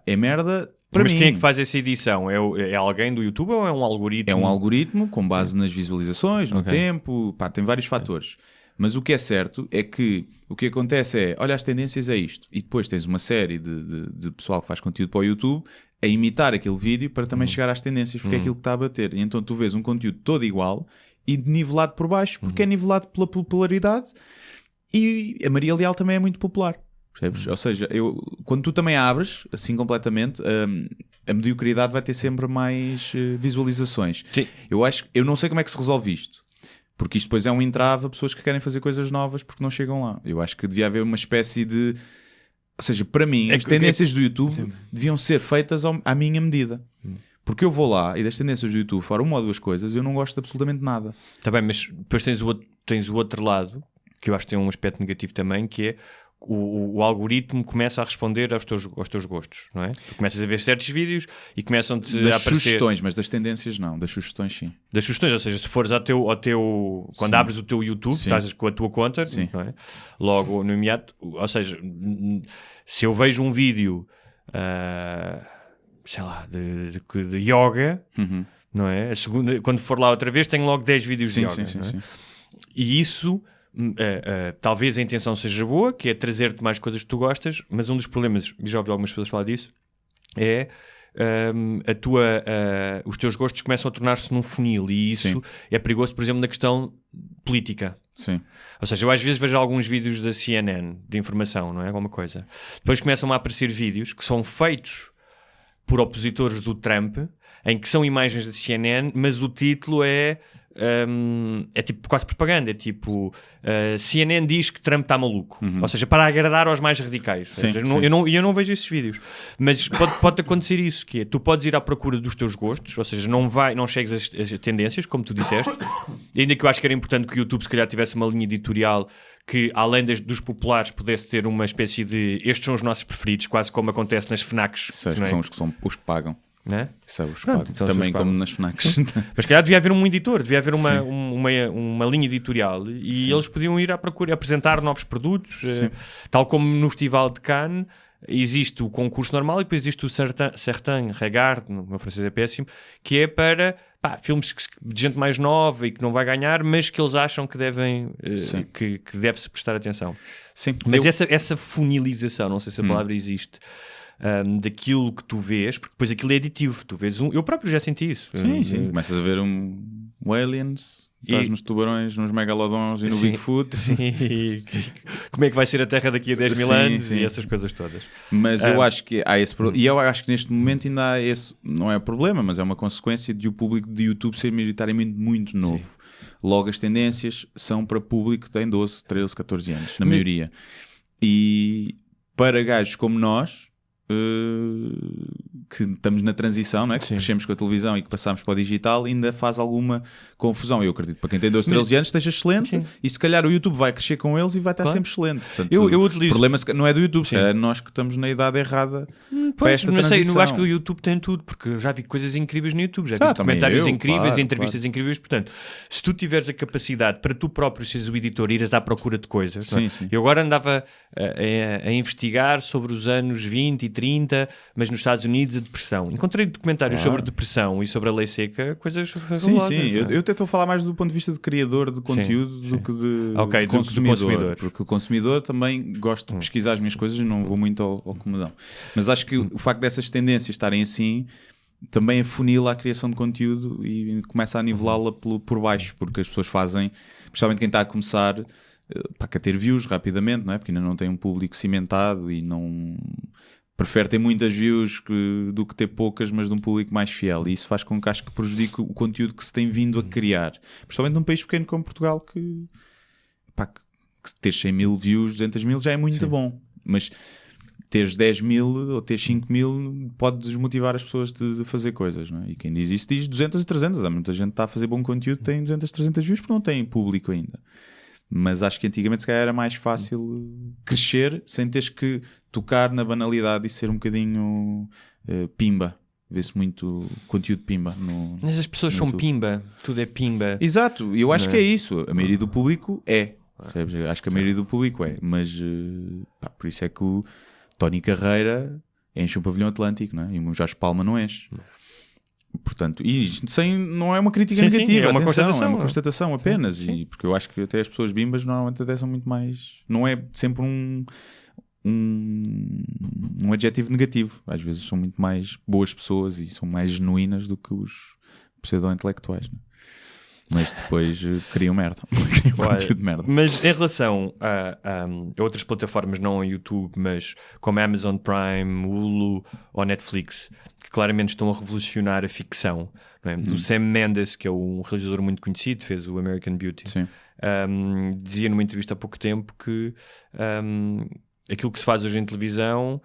É merda... Mas quem é que faz essa edição? É alguém do YouTube ou é um algoritmo? É um algoritmo com base nas visualizações, no tempo, tem vários fatores. Mas o que é certo é que o que acontece é, olha, as tendências é isto. E depois tens uma série de pessoal que faz conteúdo para o YouTube a imitar aquele vídeo para também chegar às tendências, porque é aquilo que está a bater. E então tu vês um conteúdo todo igual e nivelado por baixo, porque é nivelado pela popularidade, e a Maria Leal também é muito popular. Percebes? Ou seja, quando tu também abres, assim completamente, a mediocridade vai ter sempre mais visualizações. Sim. Eu não sei como é que se resolve isto, porque isto depois é um entrave a pessoas que querem fazer coisas novas porque não chegam lá. Eu acho que devia haver uma espécie de... Ou seja, para mim, as tendências do YouTube deviam ser feitas à minha medida. Porque eu vou lá e das tendências do YouTube, fora uma ou duas coisas, eu não gosto de absolutamente nada. Está bem, mas depois tens o outro lado, que eu acho que tem um aspecto negativo também, que é o algoritmo começa a responder aos teus gostos, não é? Tu começas a ver certos vídeos e começam-te a aparecer... Das sugestões, mas das tendências não. Das sugestões, sim. Das sugestões, ou seja, se fores ao teu quando abres o teu YouTube, estás com a tua conta, não é? Logo no imediato, ou seja, se eu vejo um vídeo, sei lá, de yoga, não é? A segunda, quando for lá outra vez, tenho logo 10 vídeos de yoga. Sim. E isso... talvez a intenção seja boa, que é trazer-te mais coisas que tu gostas, mas um dos problemas, e já ouvi algumas pessoas falar disso, é os teus gostos começam a tornar-se num funil, e isso é perigoso, por exemplo, na questão política. Sim. Ou seja, eu às vezes vejo alguns vídeos da CNN de informação, não é? Alguma coisa. Depois começam a aparecer vídeos que são feitos por opositores do Trump, em que são imagens da CNN, mas o título é tipo quase propaganda, é tipo CNN diz que Trump está maluco, ou seja, para agradar aos mais radicais. Eu não vejo esses vídeos, mas pode acontecer isso, que é, tu podes ir à procura dos teus gostos, ou seja, não chegues às tendências, como tu disseste, ainda que eu acho que era importante que o YouTube se calhar tivesse uma linha editorial que, além dos populares, pudesse ter uma espécie de estes são os nossos preferidos, quase como acontece nas FNACs. São os que pagam. Não é? Também como nas FNACs. Mas calhar devia haver um editor, devia haver uma linha editorial, e eles podiam ir à procura, apresentar novos produtos, tal como no Festival de Cannes existe o concurso normal e depois existe o Certain Regard, no meu francês é péssimo, que é para filmes de gente mais nova e que não vai ganhar, mas que eles acham que devem que deve-se prestar atenção. Sim. Mas essa funilização, não sei se a palavra existe, daquilo que tu vês, porque depois aquilo é aditivo. Tu vês eu próprio já senti isso. Sim. Começas a ver um Aliens estás nos tubarões, nos megalodons e no Sim, Bigfoot. Sim. Como é que vai ser a Terra daqui a 10 mil Sim, anos sim. e essas coisas todas. Mas eu acho que há esse problema. E eu acho que neste momento ainda há esse, não é problema, mas é uma consequência de o público de YouTube ser maioritariamente muito novo. Sim. Logo, as tendências são para público que tem 12, 13, 14 anos, na maioria. E para gajos como nós, que estamos na transição, não é? Que crescemos com a televisão e que passámos para o digital, ainda faz alguma confusão. Eu acredito que para quem tem 12, 13 anos esteja excelente. Sim. E se calhar o YouTube vai crescer com eles e vai estar sempre excelente. Portanto, eu utilizo... O problema não é do YouTube, é nós que estamos na idade errada para esta transição. Eu acho que o YouTube tem tudo, porque eu já vi coisas incríveis no YouTube, já vi documentários incríveis, entrevistas incríveis. Portanto, se tu tiveres a capacidade para tu próprio seres o editor e ires à procura de coisas, sim. Eu agora andava a investigar sobre os anos 20 e 30, mas nos Estados Unidos a depressão. Encontrei documentários sobre depressão e sobre a lei seca, coisas fabulosas. Sim. Eu até estou a falar mais do ponto de vista de criador de conteúdo do que de consumidor. Porque o consumidor também gosto de pesquisar as minhas coisas e não vou muito ao comodão. Mas acho que o facto dessas tendências estarem assim também afunila a criação de conteúdo e começa a nivelá-la por baixo, porque as pessoas fazem, principalmente quem está a começar, para ter views rapidamente, não é? Porque ainda não tem um público cimentado e não... Prefere ter muitas views do que ter poucas, mas de um público mais fiel. E isso faz com que acho que prejudique o conteúdo que se tem vindo a criar. Principalmente num país pequeno como Portugal, que ter 100 mil views, 200 mil já é muito bom. Mas teres 10 mil ou teres 5 mil pode desmotivar as pessoas de fazer coisas, não é? E quem diz isso diz 200 e 300. Há muita gente que está a fazer bom conteúdo, tem 200, 300 views porque não tem público ainda. Mas acho que antigamente se calhar era mais fácil crescer sem teres que tocar na banalidade e ser um bocadinho pimba. Vê-se muito conteúdo pimba. Mas as pessoas são pimba, tudo é pimba. Exato, eu acho que é isso. A maioria do público é. Acho que a maioria do público é. Mas por isso é que o Tony Carreira enche um pavilhão Atlântico, não é? E o Jorge Palma não enche. Portanto, e isto não é uma crítica negativa, é uma atenção, é uma constatação apenas. E porque eu acho que até as pessoas bimbas normalmente até são muito mais. Não é sempre um adjetivo negativo. Às vezes são muito mais boas pessoas e são mais genuínas do que os pseudo-intelectuais, não é? Mas depois criam merda. Criam conteúdo de merda. Mas em relação a outras plataformas, não ao YouTube, mas como Amazon Prime, Hulu ou Netflix, que claramente estão a revolucionar a ficção, não é? O Sam Mendes, que é um realizador muito conhecido, fez o American Beauty, dizia numa entrevista há pouco tempo que aquilo que se faz hoje em televisão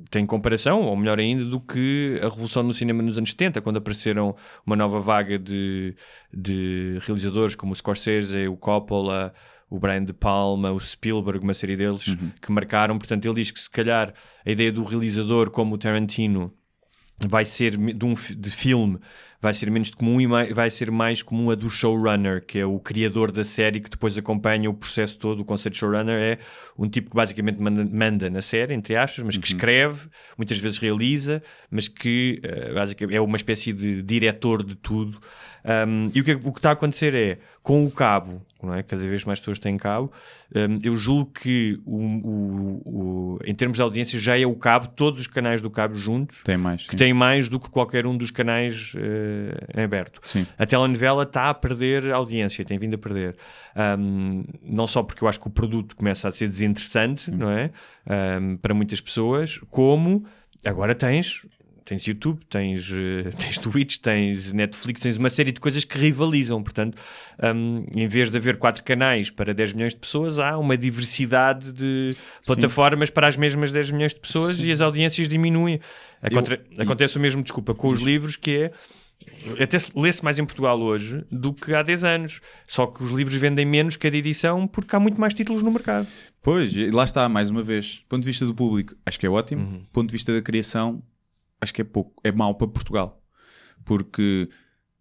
tem comparação, ou melhor ainda, do que a revolução no cinema nos anos 70, quando apareceram uma nova vaga de realizadores como o Scorsese, o Coppola, o Brian De Palma, o Spielberg, uma série deles que marcaram. Portanto, ele diz que se calhar a ideia do realizador como o Tarantino vai ser de filme, vai ser menos comum e vai ser mais comum a do showrunner, que é o criador da série que depois acompanha o processo todo. O conceito de showrunner é um tipo que basicamente manda na série, entre aspas, mas que escreve, muitas vezes realiza, mas que basicamente é uma espécie de diretor de tudo. E o que está a acontecer é, com o cabo, não é? Cada vez mais pessoas têm cabo, eu julgo que em termos de audiência já é o cabo, todos os canais do cabo juntos, que têm mais do que qualquer um dos canais aberto. Sim. A telenovela está a perder audiência, tem vindo a perder. Não só porque eu acho que o produto começa a ser desinteressante, não é? Para muitas pessoas, como agora tens YouTube, tens Twitch, tens Netflix, tens uma série de coisas que rivalizam. Portanto, em vez de haver 4 canais para 10 milhões de pessoas, há uma diversidade de plataformas para as mesmas 10 milhões de pessoas e as audiências diminuem. Acontece o mesmo, desculpa, com os livros, que é... Até lê-se mais em Portugal hoje do que há 10 anos. Só que os livros vendem menos cada edição porque há muito mais títulos no mercado. Pois, e lá está, mais uma vez. Do ponto de vista do público, acho que é ótimo. Do ponto de vista da criação, acho que é pouco. É mau para Portugal. Porque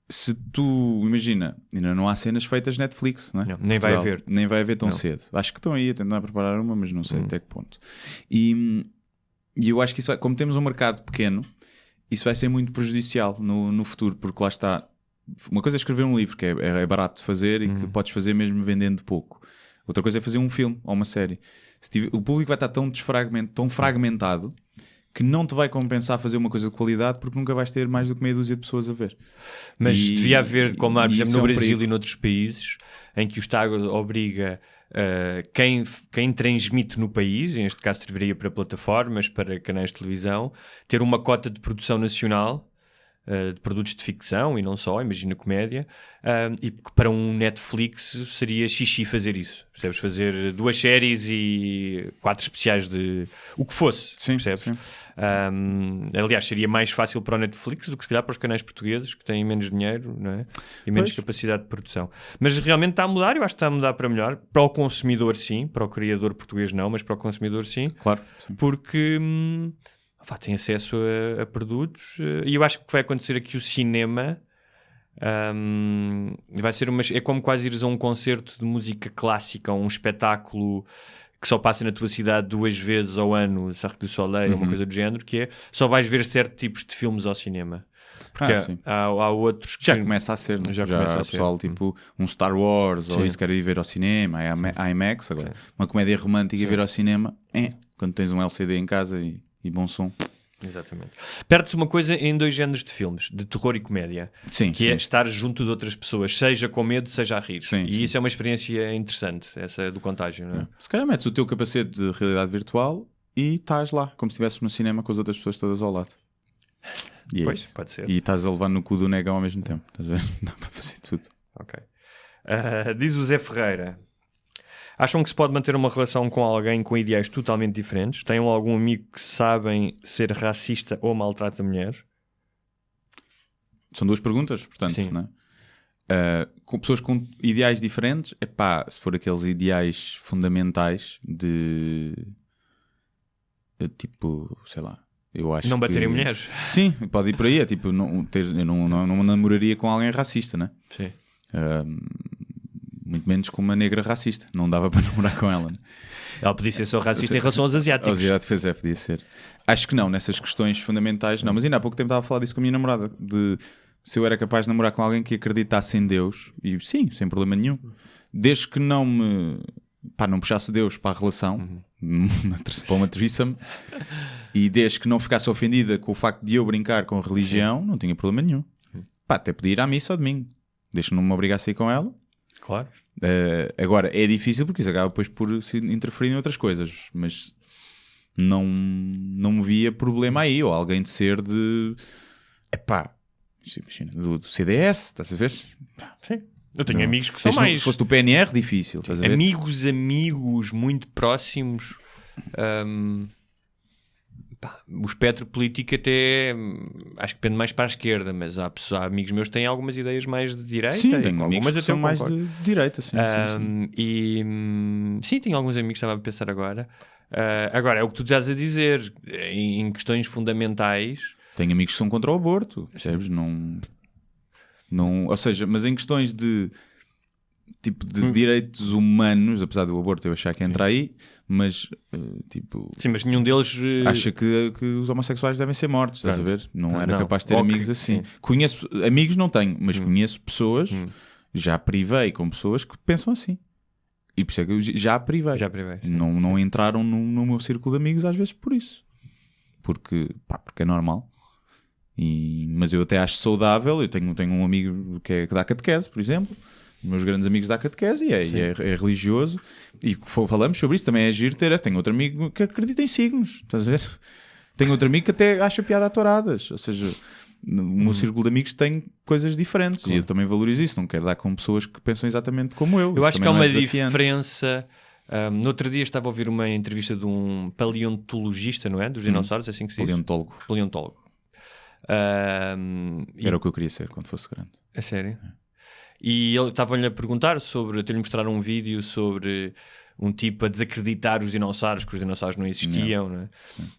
se tu... Imagina, ainda não há cenas feitas Netflix, não é? Não, nem vai haver. Nem vai haver tão cedo. Acho que estão aí a tentar preparar uma, mas não sei até que ponto. E eu acho que isso vai... Como temos um mercado pequeno, isso vai ser muito prejudicial no futuro, porque lá está... Uma coisa é escrever um livro, que é barato de fazer e que podes fazer mesmo vendendo pouco. Outra coisa é fazer um filme ou uma série. O público vai estar tão fragmentado que não te vai compensar fazer uma coisa de qualidade porque nunca vais ter mais do que meia dúzia de pessoas a ver. Mas devia haver, como há, por exemplo, isso no é um Brasil perigo. e noutros países, em que o Estado obriga quem transmite no país, neste caso serviria para plataformas, para canais de televisão, ter uma cota de produção nacional de produtos de ficção e não só, imagina comédia, e para um Netflix seria xixi fazer isso, percebes? Fazer 2 séries e 4 especiais de o que fosse, Sim, percebes? sim. Aliás, seria mais fácil para o Netflix do que se calhar para os canais portugueses que têm menos dinheiro, não é? E menos Pois. capacidade de produção. Mas realmente está a mudar, eu acho que está a mudar para melhor. Para o consumidor sim, para o criador português não, mas para o consumidor sim. Claro. Sim. Porque tem acesso a produtos e eu acho que o que vai acontecer aqui o cinema vai ser é como quase ires a um concerto de música clássica, um espetáculo que só passa na tua cidade 2 vezes ao ano, Cirque du Soleil, uma coisa do género, que é só vais ver certos tipos de filmes ao cinema. Porque sim. há outros que... Já começa a ser, não? Já Já começa há a ser. pessoal tipo um Star Wars ou Sim. isso quer ir ver ao cinema, a IMAX agora. Uma comédia romântica e ver ao cinema, quando tens um LCD em casa e bom som. Exatamente. Perde-se uma coisa em 2 géneros de filmes, de terror e comédia, Sim, que sim. é estar junto de outras pessoas, seja com medo, seja a rir. Sim, e sim. isso é uma experiência interessante, essa do contágio, não é? Se calhar metes o teu capacete de realidade virtual e estás lá, como se estivesses no cinema com as outras pessoas todas ao lado. E é Pois, isso. pode ser. E estás a levar no cu do negão ao mesmo tempo. Estás a ver? Dá para fazer tudo. Ok. Diz o Zé Ferreira: acham que se pode manter uma relação com alguém com ideais totalmente diferentes? Tenham algum amigo que sabem ser racista ou maltrata mulheres? São 2 perguntas, portanto, Sim. não é? Com pessoas com ideais diferentes, se for aqueles ideais fundamentais de tipo, sei lá, eu acho Não baterem que... mulheres? Sim, pode ir por aí, é tipo, eu não namoraria com alguém racista, né? Sim. Muito menos com uma negra racista, não dava para namorar com ela, né? Ela podia ser só racista em relação aos asiáticos. Podia ser. Acho que não, nessas questões fundamentais não, mas ainda há pouco tempo estava a falar disso com a minha namorada, de se eu era capaz de namorar com alguém que acreditasse em Deus, e sim, sem problema nenhum, desde que não puxasse Deus para a relação, para uma threesome, e desde que não ficasse ofendida com o facto de eu brincar com a religião, não tinha problema nenhum. Até podia ir à missa ao domingo, desde que não me obrigasse a ir com ela. Claro. Agora, é difícil porque isso acaba depois por se interferir em outras coisas, mas não me via problema aí, ou alguém de ser de... imagina, do CDS, estás a ver? Sim. Eu tenho Não. amigos que são Se mais... fosse do PNR, difícil, estás a ver? Amigos muito próximos. O espectro político até acho que depende mais para a esquerda, mas há amigos meus que têm algumas ideias mais de direita. Sim, e tenho com amigos algumas que até são eu mais concordo. de direita, sim. Sim, tenho alguns amigos que estava a pensar agora. Agora, é o que tu estás a dizer, em questões fundamentais. Tenho amigos que são contra o aborto, percebes? Não, ou seja, mas em questões de tipo de direitos humanos, apesar do aborto eu achar que entra aí, mas tipo... Sim, mas nenhum deles... Acha que os homossexuais devem ser mortos, estás a ver? Não era capaz de ter Ok, amigos assim. sim. Conheço, amigos não tenho, mas conheço pessoas, já privei com pessoas que pensam assim. E por isso é que eu já privei. sim. Não entraram no meu círculo de amigos às vezes por isso. Porque é normal. Mas eu até acho saudável. Eu tenho um amigo que dá catequese, por exemplo. Meus grandes amigos da catequese e é religioso. E falamos sobre isso, também é giro ter. Tenho outro amigo que acredita em signos, estás a ver? Tenho outro amigo que até acha piada a touradas. Ou seja, no meu círculo de amigos tem coisas diferentes. Claro. E eu também valorizo isso. Não quero dar com pessoas que pensam exatamente como eu. Eu acho que há uma desafiante. diferença. No outro dia estava a ouvir uma entrevista de um paleontologista, não é? Dos dinossauros, é assim que se diz? Paleontólogo. Era o que eu queria ser quando fosse grande. É sério? E ele estava-lhe a perguntar ter-lhe mostrar um vídeo sobre um tipo a desacreditar os dinossauros, que os dinossauros não existiam, não é?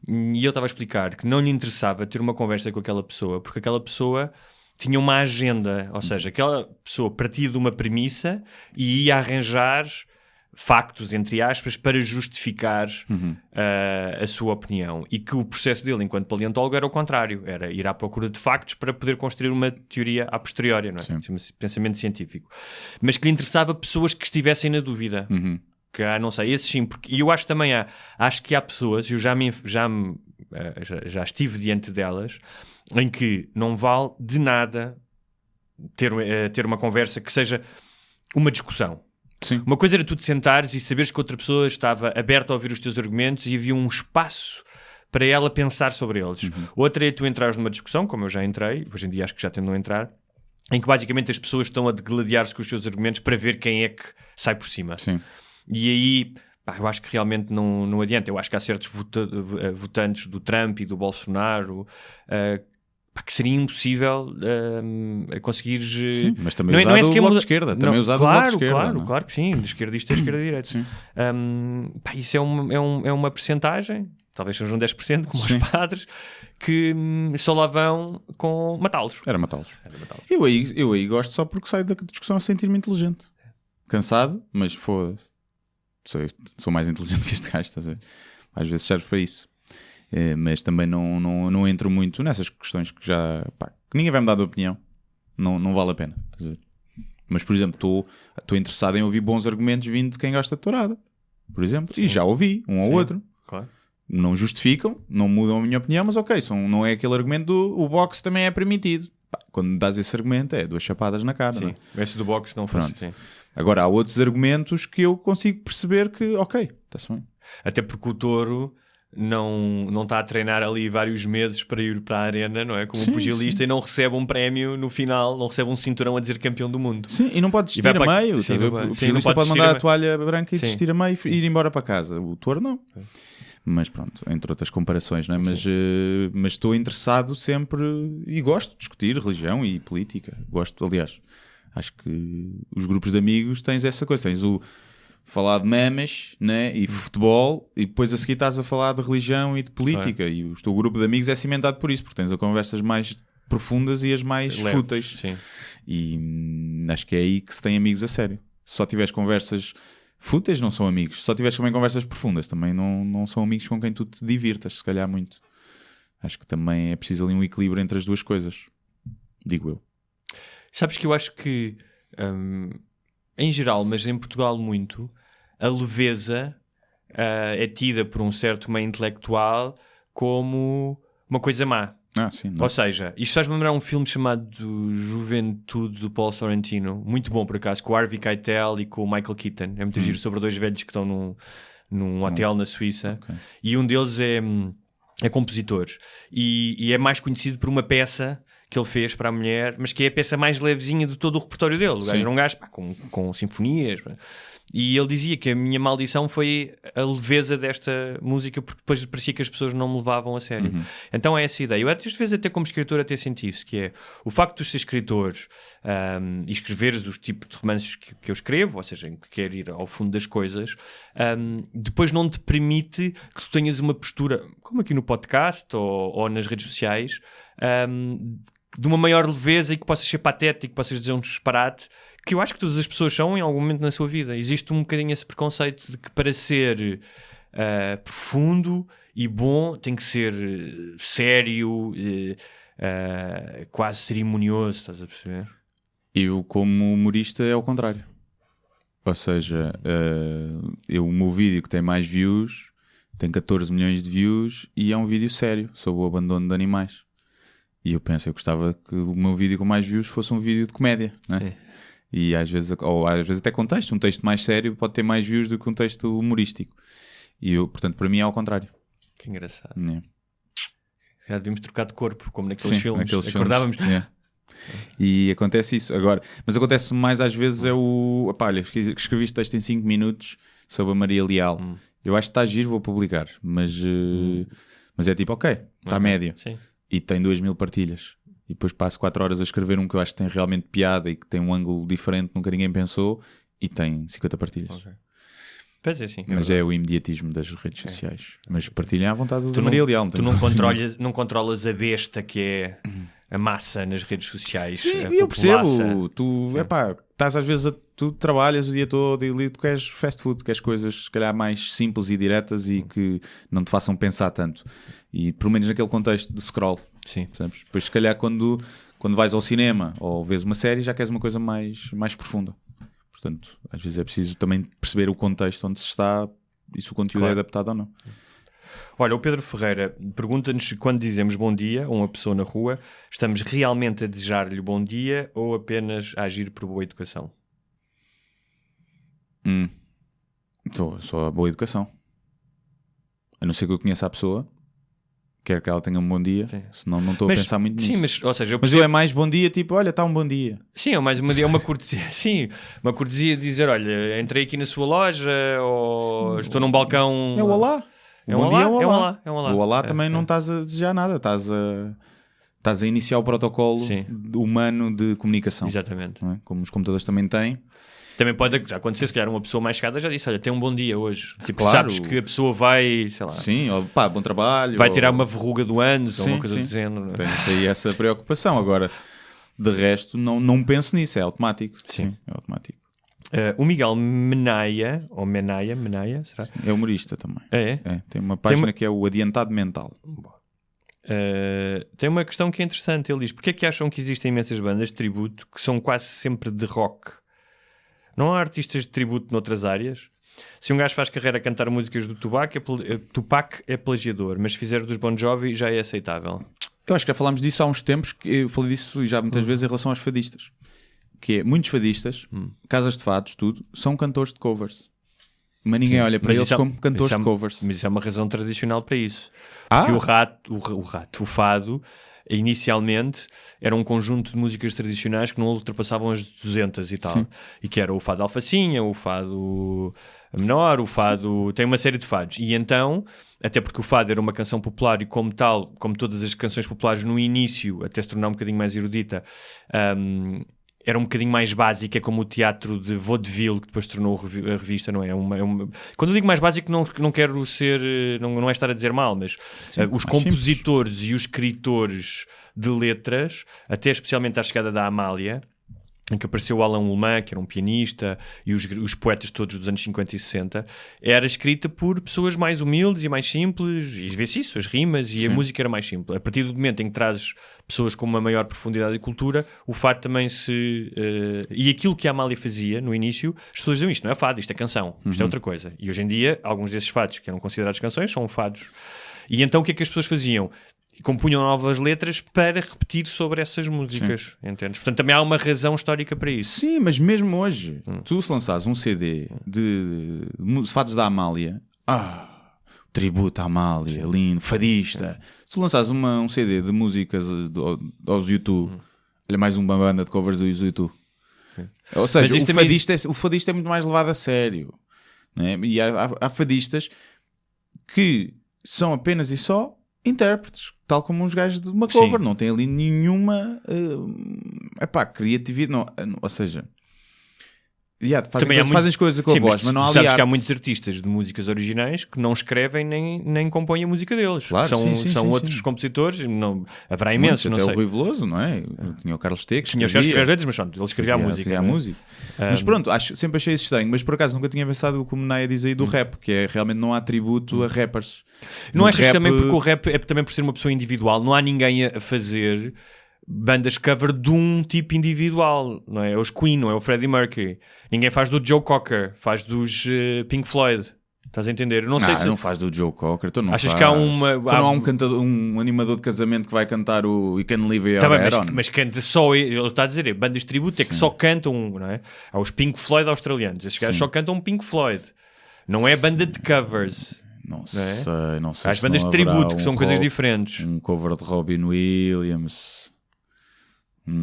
E ele estava a explicar que não lhe interessava ter uma conversa com aquela pessoa, porque aquela pessoa tinha uma agenda, ou seja, aquela pessoa partia de uma premissa e ia arranjar factos, entre aspas, para justificar a sua opinião. E que o processo dele, enquanto paleontólogo, era o contrário. Era ir à procura de factos para poder construir uma teoria a posteriori, não é? Chama-se pensamento científico. Mas que lhe interessava pessoas que estivessem na dúvida. Que não sei, esses sim. E eu acho também, acho que há pessoas, eu já me já estive diante delas, em que não vale de nada ter uma conversa que seja uma discussão. Sim. Uma coisa era tu te sentares e saberes que outra pessoa estava aberta a ouvir os teus argumentos e havia um espaço para ela pensar sobre eles. Outra é tu entrares numa discussão, como eu já entrei, hoje em dia acho que já tendo a entrar, em que basicamente as pessoas estão a degladiar-se com os seus argumentos para ver quem é que sai por cima. Sim. E aí, eu acho que realmente não adianta. Eu acho que há certos votantes do Trump e do Bolsonaro que seria impossível conseguir... Sim, mas também usado o Bloco de Esquerda. Também usado o Bloco de Esquerda. Claro que sim. De esquerdista a esquerda direita. Sim. Isso é uma percentagem, talvez sejam 10%, como Sim. os padres, que só lá vão com matá-los. Era matá-los. Eu aí gosto só porque saio da discussão a sentir-me inteligente. Cansado, mas foda-se. Sou mais inteligente que este gajo, estás a ver? Às vezes serve para isso. Mas também não entro muito nessas questões que já... que ninguém vai me dar de opinião. Não vale a pena. Estás a ver? Mas, por exemplo, estou interessado em ouvir bons argumentos vindo de quem gosta de tourada. Por exemplo. Sim. E já ouvi, um ou outro. Claro. Não justificam, não mudam a minha opinião, mas ok, não é aquele argumento do o boxe também é permitido. Quando dás esse argumento é 2 chapadas na cara. Sim, não é? Esse do boxe não fosse assim. Agora há outros argumentos que eu consigo perceber que, ok, está-se bem. Até porque o touro não está a treinar ali vários meses para ir para a arena, não é? Como um pugilista, e não recebe um prémio no final, não recebe um cinturão a dizer campeão do mundo. Sim, e não pode desistir a meio. Sim, o pugilista pode mandar a toalha branca e desistir a meio e ir embora para casa. O touro não. Mas pronto, entre outras comparações, não é? Mas estou interessado sempre e gosto de discutir religião e política. Gosto, aliás, acho que os grupos de amigos tens essa coisa. Tens o falar de memes, né? E futebol, e depois a seguir estás a falar de religião e de política. E o teu grupo de amigos é cimentado por isso, porque tens as conversas mais profundas e as mais fúteis. Sim. E acho que é aí que se tem amigos a sério. Se só tiveres conversas fúteis, não são amigos. Se só tiveres também conversas profundas, também não são amigos com quem tu te divirtas, se calhar muito. Acho que também é preciso ali um equilíbrio entre as duas coisas. Digo eu. Sabes que eu acho que, em geral, mas em Portugal muito, a leveza é tida por um certo meio intelectual como uma coisa má. Sim, Ou seja, isto faz-me lembrar um filme chamado Juventude, do Paul Sorrentino, muito bom por acaso, com o Harvey Keitel e com o Michael Keaton. É muito giro, sobre 2 velhos que estão num hotel na Suíça. Okay. E um deles é compositor e é mais conhecido por uma peça que ele fez para a mulher, mas que é a peça mais levezinha de todo o repertório dele. O gajo era um gajo com sinfonias. E ele dizia que a minha maldição foi a leveza desta música, porque depois parecia que as pessoas não me levavam a sério. Então é essa ideia. Eu às vezes até como escritor até senti isso, que é o facto de ser escritor e escreveres os tipos de romances que eu escrevo, ou seja, em que quero ir ao fundo das coisas, depois não te permite que tu tenhas uma postura, como aqui no podcast ou nas redes sociais, de uma maior leveza e que possas ser patético, que possas dizer um disparate, que eu acho que todas as pessoas são em algum momento na sua vida. Existe um bocadinho esse preconceito de que para ser profundo e bom tem que ser sério, quase cerimonioso, estás a perceber? Eu, como humorista, é ao contrário. Ou seja, o meu vídeo que tem mais views tem 14 milhões de views e é um vídeo sério sobre o abandono de animais. E eu gostava que o meu vídeo com mais views fosse um vídeo de comédia, não é? Sim. E às vezes até contexto, um texto mais sério pode ter mais views do que um texto humorístico. E portanto, para mim é ao contrário. Que engraçado. Já devíamos trocar de corpo, como naqueles filmes. Naqueles acordávamos. Filmes. E acontece isso. Agora, mas acontece mais às vezes olha, escrevi este texto em 5 minutos sobre a Maria Leal. Eu acho que está giro, vou publicar. Mas é tipo, ok, está médio. Sim. E tem 2.000 partilhas. E depois passo 4 horas a escrever um que eu acho que tem realmente piada e que tem um ângulo diferente, nunca ninguém pensou, e tem 50 partilhas. Okay. Pois é, sim. Mas é o imediatismo das redes sociais. Mas partilhem à vontade do Maria Leal. Tu não controlas a besta que é a massa nas redes sociais. Sim, eu percebo. Tu estás às vezes tu trabalhas o dia todo e tu queres fast food, queres coisas se calhar mais simples e diretas e que não te façam pensar tanto. E pelo menos naquele contexto de scroll. Sim. Sabes? Depois se calhar quando vais ao cinema ou vês uma série já queres uma coisa mais profunda. Portanto, às vezes é preciso também perceber o contexto onde se está e se o conteúdo é adaptado ou não. Olha, o Pedro Ferreira pergunta-nos se quando dizemos bom dia a uma pessoa na rua, estamos realmente a desejar-lhe bom dia ou apenas a agir por boa educação? Só a boa educação. A não ser que eu conheça a pessoa, quero que ela tenha um bom dia, senão não estou a pensar muito nisso. Sim, mas, ou seja, mas eu é mais bom dia, tipo, olha, está um bom dia. Sim, é mais uma cortesia. Sim, uma cortesia de dizer, olha, entrei aqui na sua loja ou estou num balcão... É o olá. É Bom dia é o olá. É um olá. O olá também não estás a desejar nada, estás a iniciar o protocolo humano de comunicação. Exatamente. Não é? Como os computadores também têm. Também pode acontecer, se calhar uma pessoa mais chegada já disse, olha, tem um bom dia hoje. Tipo, claro. Sabes que a pessoa vai, sei lá... Sim, ou, pá, bom trabalho. Vai tirar uma verruga do ânus ou uma coisa do género. Tem aí essa preocupação. Agora, de resto, não penso nisso, é automático. Sim, é automático. O Miguel Menaia, ou Menaia, será? É humorista também. É? Tem uma página que é o Adiantado Mental. Tem uma questão que é interessante. Ele diz, porquê é que acham que existem imensas bandas de tributo que são quase sempre de rock? Não há artistas de tributo noutras áreas? Se um gajo faz carreira a cantar músicas do Tupac é plagiador, mas se fizer dos Bon Jovi já é aceitável. Eu acho que já falámos disso há uns tempos, que eu falei disso já muitas vezes em relação aos fadistas. Que é, muitos fadistas, casas de fados, tudo, são cantores de covers. Mas ninguém olha para eles como cantores de covers. Mas isso é uma razão tradicional para isso. Porque o fado, inicialmente, era um conjunto de músicas tradicionais que não ultrapassavam as 200 e tal. Sim. E que era o fado alfacinha, o fado menor, o fado... Tem uma série de fados. E então, até porque o fado era uma canção popular e como tal, como todas as canções populares no início, até se tornar um bocadinho mais erudita... era um bocadinho mais básica, como o teatro de vaudeville, que depois se tornou a revista, não é? Quando eu digo mais básico, não quero ser... Não é estar a dizer mal, mas os compositores e os escritores de letras, até especialmente à chegada da Amália, em que apareceu o Alain Ullmann, que era um pianista, e os poetas todos dos anos 50 e 60, era escrita por pessoas mais humildes e mais simples, e vê-se isso, as rimas, e a música era mais simples. A partir do momento em que trazes pessoas com uma maior profundidade e cultura, o fado também se... e aquilo que a Amália fazia no início, as pessoas diziam, isto não é fado, isto é canção, isto é outra coisa. E hoje em dia, alguns desses fados que eram considerados canções são fados. E então o que é que as pessoas faziam? Compunham novas letras para repetir sobre essas músicas, entendes? Portanto, também há uma razão histórica para isso. Sim, mas mesmo hoje, tu se lançares um CD de fados da Amália, tributo à Amália, lindo, fadista. Se tu lançares um CD de músicas aos YouTube, olha, mais uma banda de covers do YouTube. Ou seja, o fadista é muito mais levado a sério, né? E há fadistas que são apenas e só intérpretes, tal como uns gajos de uma cover. Não tem ali nenhuma criatividade, não, ou seja, fazem as coisas com a voz, mas não há ali sabes arte. Que há muitos artistas de músicas originais que não escrevem nem compõem a música deles. Claro, são outros compositores, haverá imensos. Até o Rui Veloso, não é? Tinha o Carlos T, que tinha os letras, mas pronto, ele escrevia a música. Mas pronto, sempre achei isso estranho, mas por acaso nunca tinha pensado como Naya diz aí do rap, que é realmente não há tributo a rappers. Não achas também porque o rap é também por ser uma pessoa individual, não há ninguém a fazer bandas cover de um tipo individual, não é? É os Queen, não é o Freddie Mercury. Ninguém faz do Joe Cocker, faz dos Pink Floyd. Estás a entender? Não sei se... não faz do Joe Cocker, tu não achas faz. Que há uma... Tu não há um animador de casamento que vai cantar o You Can Live Your Head On. Mas canta só... Ele está a dizer, bandas de tributo é que só cantam, não é? Há os Pink Floyd australianos. Esses gajos só cantam Pink Floyd. Não é banda de covers. Não sei. Há as bandas de tributo, que são coisas diferentes. Um cover de Robin Williams...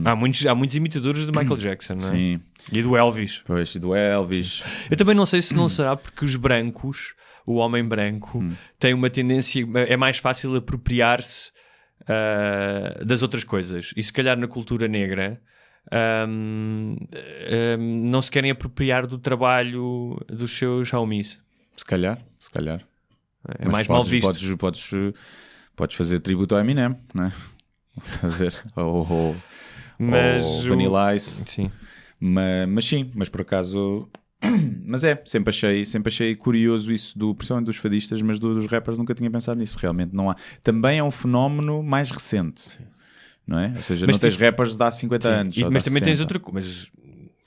Há muitos imitadores de Michael Jackson, não é? Sim. E do Elvis. Pois, e do Elvis. Eu também não sei se não será porque os brancos, o homem branco, tem uma tendência, é mais fácil apropriar-se das outras coisas. E se calhar na cultura negra não se querem apropriar do trabalho dos seus homies. Se calhar. É mais mal visto. Podes fazer tributo ao Eminem, não é? Estás a ver? Ou Vanilla Ice. Sim. Mas por acaso... Mas sempre achei curioso isso, principalmente dos fadistas, mas dos rappers nunca tinha pensado nisso. Realmente não há. Também é um fenómeno mais recente, não é? Ou seja, não tens rappers de há 50 anos. Mas também tens outra coisa.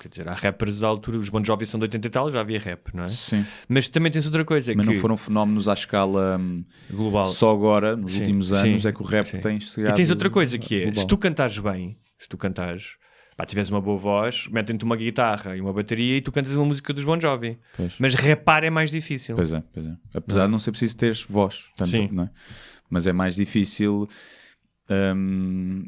quer dizer, há rappers da altura, os Bon Jovi são de 80 e tal, já havia rap, não é? Sim. Mas também tens outra coisa, Mas que não foram fenómenos à escala global. só agora, nos Sim, últimos anos, sim, é que o rap sim. tem E chegado tens outra coisa que é, global. se tu cantares bem, se tu cantares, pá, tiveres uma boa voz, metem-te uma guitarra e uma bateria e tu cantas uma música dos Bon Jovi. Pois. Mas rapar é mais difícil. Pois é. Apesar de não ser preciso teres voz, tanto, Sim. não é? Mas é mais difícil.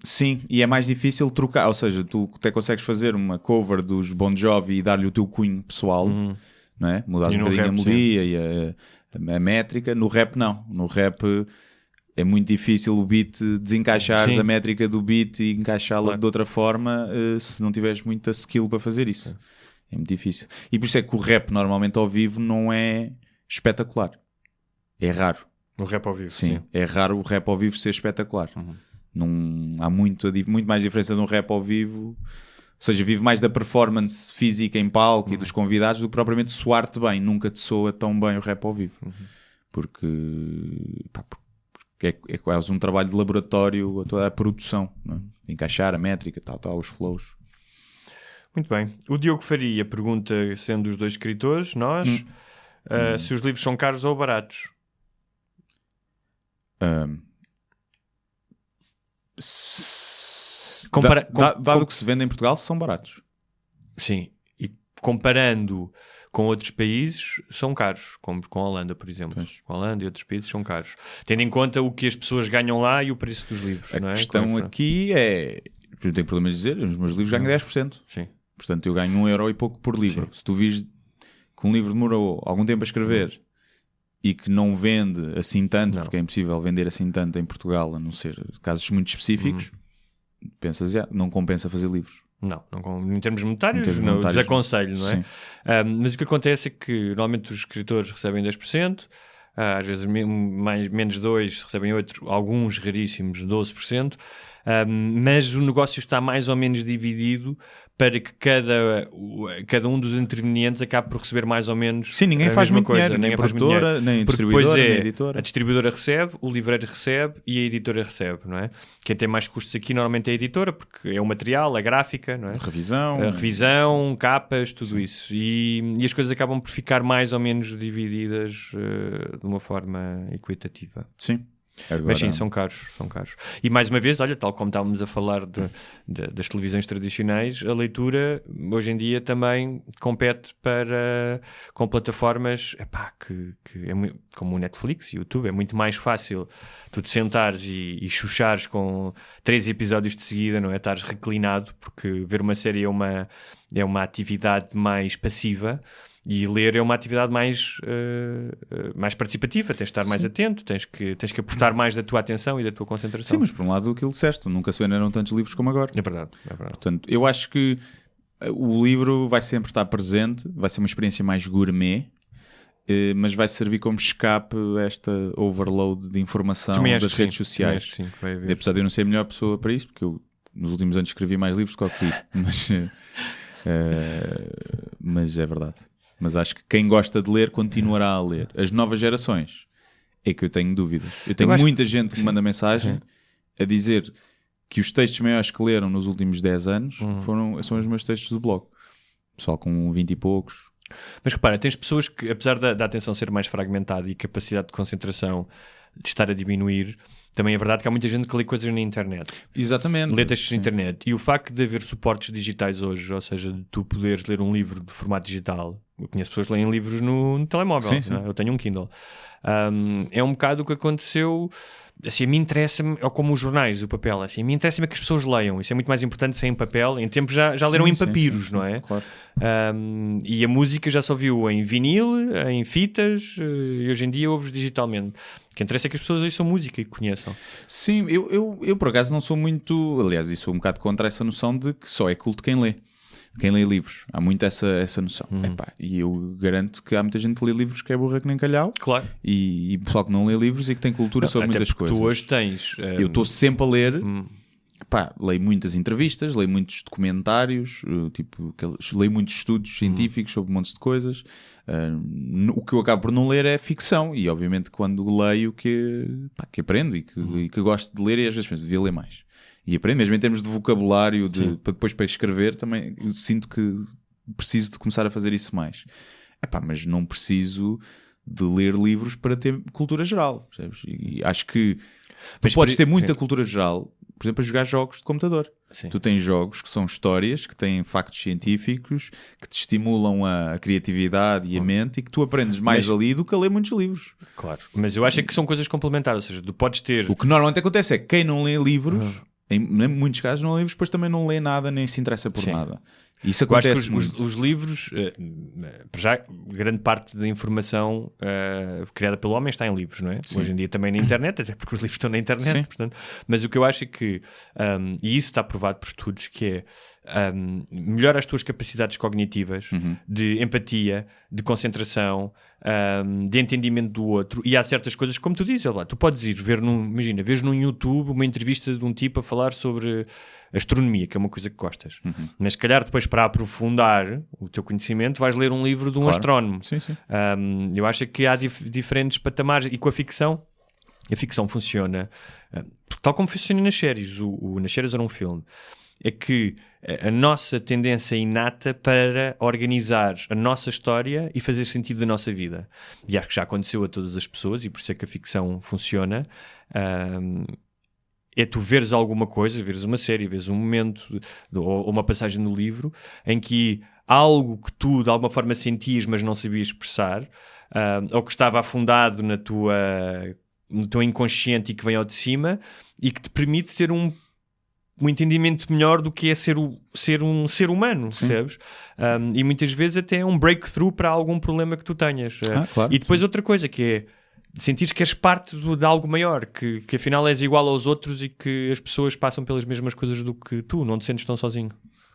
Sim, e é mais difícil trocar. Ou seja, tu até consegues fazer uma cover dos Bon Jovi e dar-lhe o teu cunho pessoal, não é? Mudar E um no bocadinho a rap, melodia e a métrica. No rap, não. No rap é muito difícil o beat desencaixares Sim. a métrica do beat e encaixá-la Claro. de outra forma se não tiveres muita skill para fazer isso. É muito difícil. E por isso é que o rap normalmente ao vivo não é espetacular. É raro. No rap ao vivo, Sim, é raro o rap ao vivo ser espetacular. Não, há muito mais diferença de um rap ao vivo. Ou seja, vive mais da performance física em palco e dos convidados do que propriamente soar-te bem. Nunca te soa tão bem o rap ao vivo. Porque é quase um trabalho de laboratório, toda a produção, não é? Encaixar a métrica, tal, os flows. Muito bem. O Diogo Faria pergunta, sendo os dois escritores, nós, se os livros são caros ou baratos. Dado o que se vende em Portugal, são baratos. Sim. E comparando com outros países, são caros. Como com a Holanda, por exemplo. Pois. Com a Holanda e outros países são caros. Tendo em conta o que as pessoas ganham lá e o preço dos livros. A não é? questão Como é que- aqui é... Eu não tenho problemas de dizer, os meus livros ganham 10%. Sim. Portanto, eu ganho 1€ e pouco por livro. Se tu vires que um livro demorou algum tempo a escrever e que não vende assim tanto, porque é impossível vender assim tanto em Portugal, a não ser casos muito específicos, pensas, não compensa fazer livros. Não, em termos monetários, Em termos não, monetários, desaconselho, não é? sim. Mas o que acontece é que normalmente os escritores recebem 10%, às vezes menos 2% recebem 8%, alguns raríssimos 12%, mas o negócio está mais ou menos dividido para que cada um dos intervenientes acabe por receber mais ou menos. Sim, ninguém a faz mesma muito coisa, dinheiro, nem ninguém faz muito produtora, dinheiro. nem Porque distribuidora, depois nem editora. A distribuidora recebe, o livreiro recebe e a editora recebe, não é? Quem tem mais custos aqui normalmente é a editora, porque é o material, a gráfica, não é? A Revisão, capas, tudo isso. E as coisas acabam por ficar mais ou menos divididas de uma forma equitativa. Sim. Agora... Mas sim, são caros. E mais uma vez, olha, tal como estávamos a falar das televisões tradicionais, a leitura hoje em dia também compete com plataformas que é muito, como o Netflix e o YouTube. É muito mais fácil tu te sentares e chuchares com 3 episódios de seguida, não é? Estares reclinado, porque ver uma série é uma atividade mais passiva. E ler é uma atividade mais participativa, tens de estar mais atento, tens que aportar mais da tua atenção e da tua concentração. Sim, mas por um lado aquilo disseste, nunca se venderam tantos livros como agora. É verdade. Portanto, eu acho que o livro vai sempre estar presente, vai ser uma experiência mais gourmet, mas vai servir como escape a esta overload de informação das redes sociais. Acho que sim, que vai haver. Apesar de eu não ser a melhor pessoa para isso, porque eu nos últimos anos escrevi mais livros do que o que mas é verdade. Mas acho que quem gosta de ler continuará a ler. As novas gerações é que eu tenho dúvidas. Eu tenho muita gente que me manda mensagem a dizer que os textos maiores que leram nos últimos 10 anos são os meus textos do blog. Pessoal com 20 e poucos. Mas repara, tens pessoas que, apesar da atenção ser mais fragmentada e capacidade de concentração de estar a diminuir, também é verdade que há muita gente que lê coisas na internet. Exatamente. Lê textos na internet. E o facto de haver suportes digitais hoje, ou seja, de tu poderes ler um livro de formato digital. Eu conheço pessoas que leem livros no telemóvel. Sim. Não é? Eu tenho um Kindle. É um bocado o que aconteceu. Assim, a mim interessa-me, é como os jornais, o papel. Assim, a mim interessa-me que as pessoas leiam. Isso é muito mais importante ser em papel. Em tempo já leram em papiros, não é? Claro. E a música já se ouviu em vinil, em fitas, e hoje em dia ouves digitalmente. O que interessa é que as pessoas ouçam música e conheçam. Sim, eu por acaso não sou muito... Aliás, eu sou um bocado contra essa noção de que só é culto quem lê livros. Há muito essa noção. E eu garanto que há muita gente que lê livros que é burra que nem calhau. Claro. E pessoal que não lê livros e que tem cultura sobre muitas coisas. Tu hoje tens... Eu estou sempre a ler... leio muitas entrevistas, leio muitos documentários, leio muitos estudos científicos sobre montes de coisas. O que eu acabo por não ler é ficção. E obviamente quando leio que aprendo e que gosto de ler, e às vezes penso, devia ler mais. E aprendo, mesmo em termos de vocabulário, para escrever, também eu sinto que preciso de começar a fazer isso mais. Mas não preciso de ler livros para ter cultura geral, percebes? E acho que tu podes ter muita cultura geral, por exemplo, a jogar jogos de computador. Sim. Tu tens jogos que são histórias, que têm factos científicos, que te estimulam a criatividade e a mente, e que tu aprendes mais ali do que a ler muitos livros. Claro. Mas eu acho que são coisas complementares, ou seja, tu podes ter... O que normalmente acontece é que quem não lê livros, em muitos casos não lê livros, depois também não lê nada, nem se interessa por nada. Isso acontece. Eu acho que os livros, para já, grande parte da informação criada pelo homem está em livros, não é? Sim. Hoje em dia também na internet, até porque os livros estão na internet, portanto, mas o que eu acho é que, e isso está provado por estudos, que é melhora as tuas capacidades cognitivas de empatia, de concentração, de entendimento do outro, e há certas coisas, como tu dizes, lá, tu podes ir ver vês num YouTube uma entrevista de um tipo a falar sobre astronomia, que é uma coisa que gostas, mas se calhar depois, para aprofundar o teu conhecimento, vais ler um livro de um astrónomo. Sim, sim. Eu acho que há diferentes patamares, e com a ficção funciona tal como funciona nas séries. Nas séries era um filme, é que a nossa tendência inata para organizar a nossa história e fazer sentido da nossa vida, e acho que já aconteceu a todas as pessoas, e por isso é que a ficção funciona. É tu veres alguma coisa, veres uma série, veres um momento ou uma passagem no livro em que algo que tu de alguma forma sentias mas não sabias expressar, ou que estava afundado no teu inconsciente e que vem ao de cima, e que te permite ter um entendimento melhor do que é ser um ser humano, percebes? E muitas vezes até é um breakthrough para algum problema que tu tenhas. Claro, e depois outra coisa que é sentires que és parte de algo maior, que afinal és igual aos outros e que as pessoas passam pelas mesmas coisas do que tu, não te sentes tão sozinho.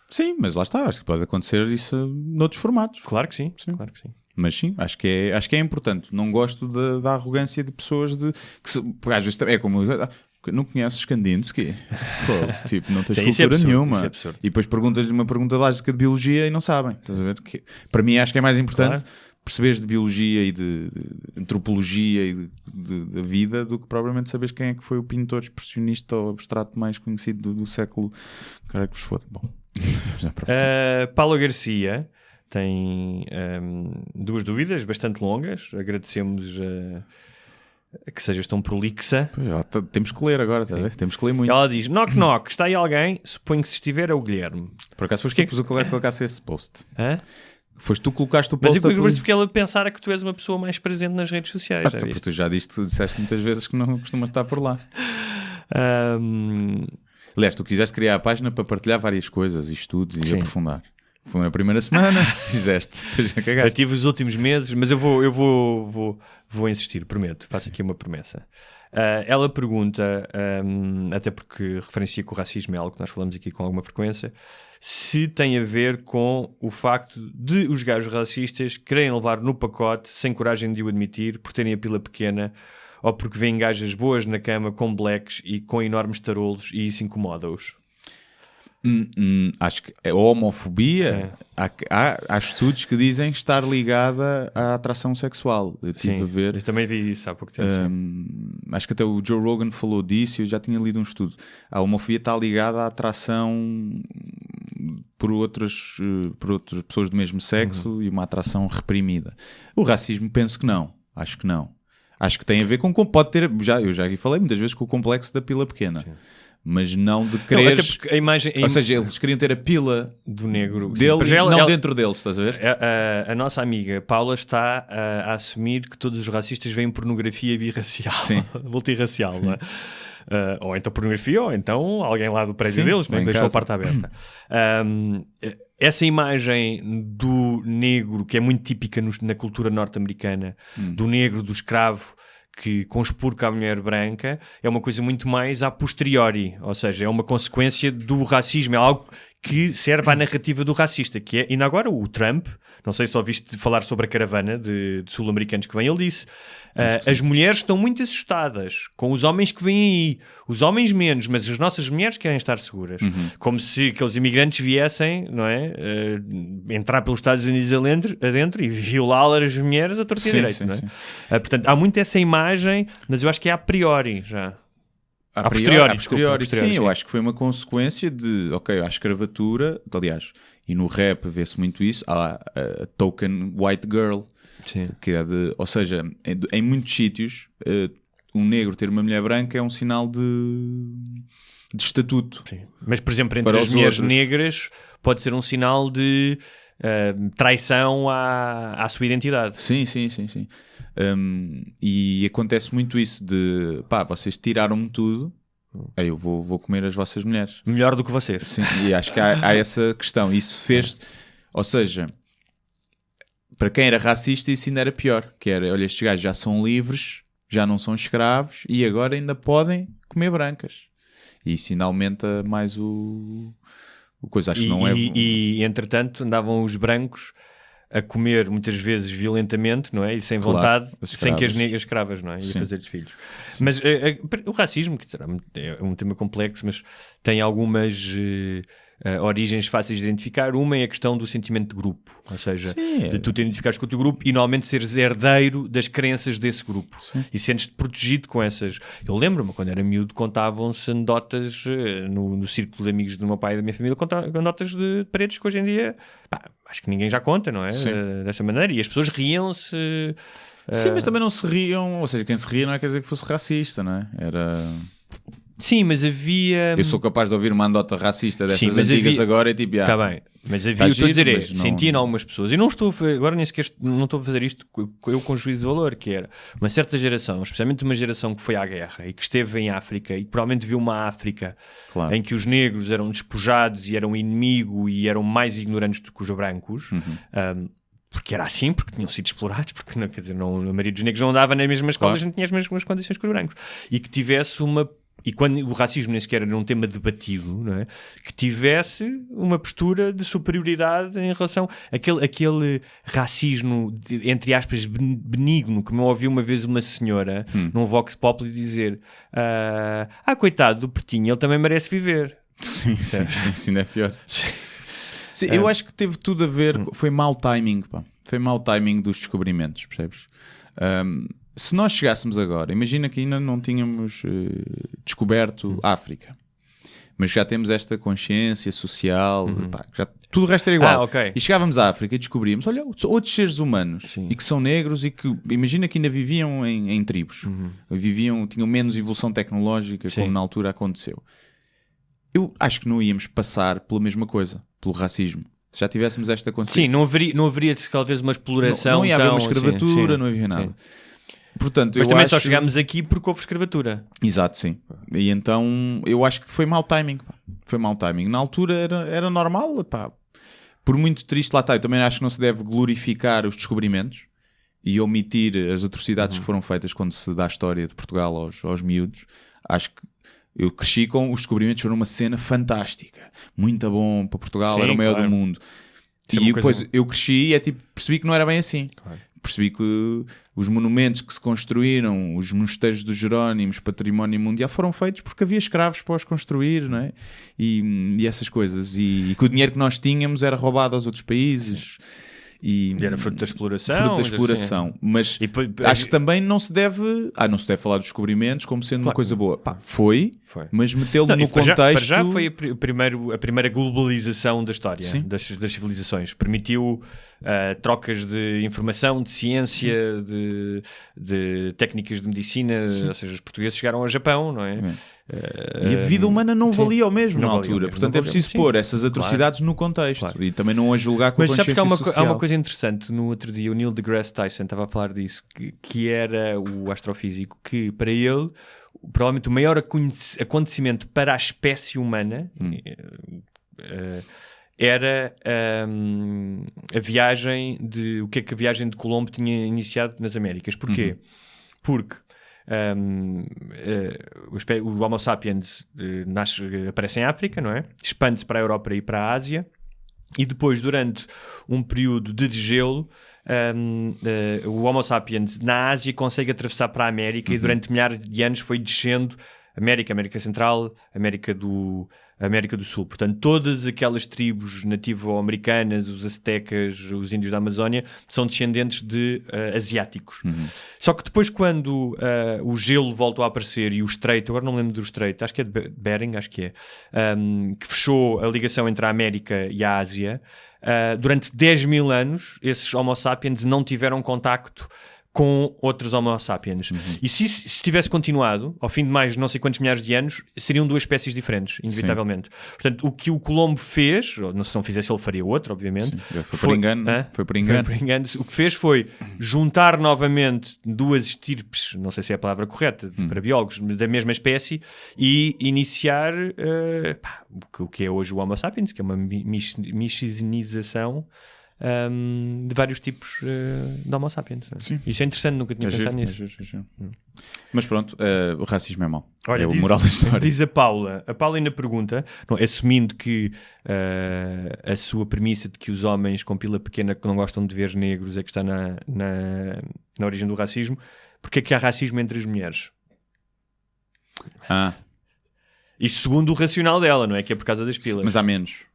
Sim, mas lá está, acho que pode acontecer isso noutros formatos. Claro que sim. Claro que sim. Mas sim, acho que é importante. Não gosto da arrogância de pessoas que às vezes é como... Não conheces Kandinsky? Tipo, não tens cultura nenhuma. E depois perguntas-lhe uma pergunta básica de biologia e não sabem. Estás a ver? Para mim acho que é mais importante perceberes de biologia e de antropologia e da vida do que propriamente saberes quem é que foi o pintor expressionista ou abstrato mais conhecido do século. Cara, que vos foda. Bom, já Paula Garcia tem 2 dúvidas bastante longas. Agradecemos que sejas tão prolixa. Temos que ler agora, tá? Temos que ler muito. Ela diz: knock knock, está aí alguém? Suponho que se estiver é o Guilherme. Por acaso foste tu que colocaste esse post? Hã? Foste tu que colocaste o post. Mas porque ela pensara que tu és uma pessoa mais presente nas redes sociais. Porque tu já disseste muitas vezes que não costumas estar por lá. Aliás, tu quiseste criar a página para partilhar várias coisas e estudos e aprofundar. Foi na primeira semana, fizeste. Eu tive os últimos meses, mas eu vou insistir, prometo. Faço aqui uma promessa. Ela pergunta, até porque referencia que o racismo é algo que nós falamos aqui com alguma frequência, se tem a ver com o facto de os gajos racistas querem levar no pacote, sem coragem de o admitir, por terem a pila pequena, ou porque veem gajas boas na cama com blacks e com enormes tarolos e isso incomoda-os. Acho que a homofobia há estudos que dizem estar ligada à atração sexual. Eu tive a ver. Eu também vi isso há pouco tempo. Acho que até o Joe Rogan falou disso e eu já tinha lido um estudo. A homofobia está ligada à atração por outras pessoas do mesmo sexo e uma atração reprimida. O racismo penso que não. Acho que não. Acho que tem a ver com... Pode ter... Eu já aqui falei muitas vezes com o complexo da pila pequena. Sim. Mas não de quereres... Ou seja, eles queriam ter a pila do negro dele, dentro deles, estás a ver? A nossa amiga Paula está a assumir que todos os racistas veem pornografia birracial, multirracial, não é? Ou então pornografia, ou então alguém lá do prédio deles, que deixou a porta aberta. Essa imagem do negro, que é muito típica na cultura norte-americana, do negro, do escravo, que conspurca a mulher branca, é uma coisa muito mais a posteriori, ou seja, é uma consequência do racismo, é algo que serve à narrativa do racista, que é, ainda agora o Trump, não sei se ouviste falar sobre a caravana de sul-americanos que vem, ele disse, as mulheres estão muito assustadas com os homens que vêm aí, os homens menos, mas as nossas mulheres querem estar seguras, como se aqueles imigrantes viessem, não é, entrar pelos Estados Unidos adentro e violar as mulheres a torta e direito, não é? Portanto, há muito essa imagem, mas eu acho que é a priori já. A posteriori, sim, eu acho que foi uma consequência de, ok, a escravatura, aliás, e no rap vê-se muito isso, há a token white girl, que é de, ou seja, em muitos sítios, um negro ter uma mulher branca é um sinal de estatuto. Sim. Mas, por exemplo, entre as mulheres negras pode ser um sinal de traição à sua identidade. Sim. E acontece muito isso de, vocês tiraram-me tudo, eu vou comer as vossas mulheres. Melhor do que vocês. Sim, e acho que há essa questão. Isso fez, ou seja, para quem era racista isso ainda era pior, que era, olha, estes gajos já são livres, já não são escravos e agora ainda podem comer brancas. E isso ainda aumenta mais o coisa. Acho que não é... E entretanto andavam os brancos a comer muitas vezes violentamente, não é? E sem vontade, sem que as negras escravas, não é? E a fazer-lhes filhos. Sim. Mas o racismo, que é um tema complexo, mas tem algumas origens fáceis de identificar. Uma é a questão do sentimento de grupo, ou seja, de tu te identificares com o teu grupo e normalmente seres herdeiro das crenças desse grupo. Sim. E sentes-te protegido com essas... Eu lembro-me, quando era miúdo, contavam-se anedotas no círculo de amigos do meu pai e da minha família, anedotas de paredes que hoje em dia acho que ninguém já conta, não é? Desta maneira. E as pessoas riam-se... Sim, mas também não se riam, ou seja, quem se ria não quer dizer que fosse racista, não é? Era... Sim, mas havia... Eu sou capaz de ouvir uma anedota racista dessas antigas agora e tipo... Está bem, mas havia, o que estou a dizer é, sentia em algumas pessoas, e não estou agora nem sequer não estou a fazer isto eu com juízo de valor, que era uma certa geração, especialmente uma geração que foi à guerra e que esteve em África e que provavelmente viu uma África em que os negros eram despojados e eram inimigo e eram mais ignorantes do que os brancos, porque era assim, porque tinham sido explorados, porque não, quer dizer, não, a maioria dos negros não andava nas mesmas escolas, não tinha as mesmas condições que os brancos, e que tivesse uma... E quando o racismo nem sequer era um tema debatido, não é? Que tivesse uma postura de superioridade em relação àquele racismo, entre aspas, benigno, que me ouviu uma vez uma senhora num Vox Populi dizer coitado do pretinho, ele também merece viver. Sim, isso ainda é pior. Sim, eu acho que teve tudo a ver, foi mau timing, foi mau timing dos descobrimentos, percebes? Se nós chegássemos agora, imagina que ainda não tínhamos descoberto África, mas já temos esta consciência social, já, tudo o resto era igual. Okay. E chegávamos à África e descobríamos, olha, outros seres humanos, e que são negros e que, imagina que ainda viviam em tribos, tinham menos evolução tecnológica como na altura aconteceu. Eu acho que não íamos passar pela mesma coisa, pelo racismo. Se já tivéssemos esta consciência. Sim, não haveria talvez uma exploração. Não ia haver uma escravatura, não havia nada. Portanto, mas também só chegámos aqui porque houve escravatura. Exato, sim. E então eu acho que foi mau timing. Foi mau timing. Na altura era normal. Por muito triste, lá está. Eu também acho que não se deve glorificar os descobrimentos e omitir as atrocidades que foram feitas quando se dá a história de Portugal aos miúdos. Acho que eu cresci com os descobrimentos, foram uma cena fantástica. Muito bom para Portugal, sim, era o maior do mundo. E depois eu cresci e percebi que não era bem assim. Claro. Percebi que os monumentos que se construíram, os mosteiros dos Jerónimos, património mundial, foram feitos porque havia escravos para os construir, não é? E essas coisas. E que o dinheiro que nós tínhamos era roubado aos outros países. E era fruto da exploração. Assim. Mas acho que também não se deve falar dos descobrimentos como sendo uma coisa boa. Foi. Mas metê-lo no contexto... Para já foi a primeira globalização da história, das civilizações. Permitiu trocas de informação, de ciência, de técnicas de medicina, ou seja, os portugueses chegaram ao Japão, não é? E a vida humana não valia o mesmo na altura. Portanto, é preciso pôr essas atrocidades no contexto e também não a julgar com a consciência social. Mas sabes que há uma coisa interessante. No outro dia o Neil deGrasse Tyson estava a falar disso, que era o astrofísico, que para ele provavelmente o maior acontecimento para a espécie humana era a viagem o que é que a viagem de Colombo tinha iniciado nas Américas. Porquê? Porque o Homo sapiens aparece em África, não é? Expande-se para a Europa e para a Ásia, e depois, durante um período de degelo, o Homo sapiens na Ásia consegue atravessar para a América e durante milhares de anos foi descendo América Central, América do Sul. Portanto, todas aquelas tribos nativo-americanas, os aztecas, os índios da Amazónia, são descendentes de asiáticos. Só que depois, quando o gelo voltou a aparecer e o estreito, agora não me lembro do estreito, acho que é de Bering, que fechou a ligação entre a América e a Ásia, durante 10 mil anos, esses Homo sapiens não tiveram contacto com outros Homo sapiens. E se tivesse continuado, ao fim de mais não sei quantos milhares de anos, seriam duas espécies diferentes, inevitavelmente. Portanto, o que o Colombo fez, ou se não fizesse ele faria outro, obviamente. Foi por engano. Foi por engano. O que fez foi juntar novamente duas estirpes, não sei se é a palavra correta, para biólogos, da mesma espécie, e iniciar o que é hoje o Homo sapiens, que é uma miscinização de vários tipos de Homo sapiens. Sim. Isso é interessante, nunca tinha pensado nisso. Mas pronto, o racismo é mau. Olha, é o moral da história. Diz a Paula ainda pergunta, assumindo que a sua premissa de que os homens com pila pequena que não gostam de ver negros é que está na origem do racismo, porque é que há racismo entre as mulheres? Isto segundo o racional dela, não é? Que é por causa das pilas. Mas há menos.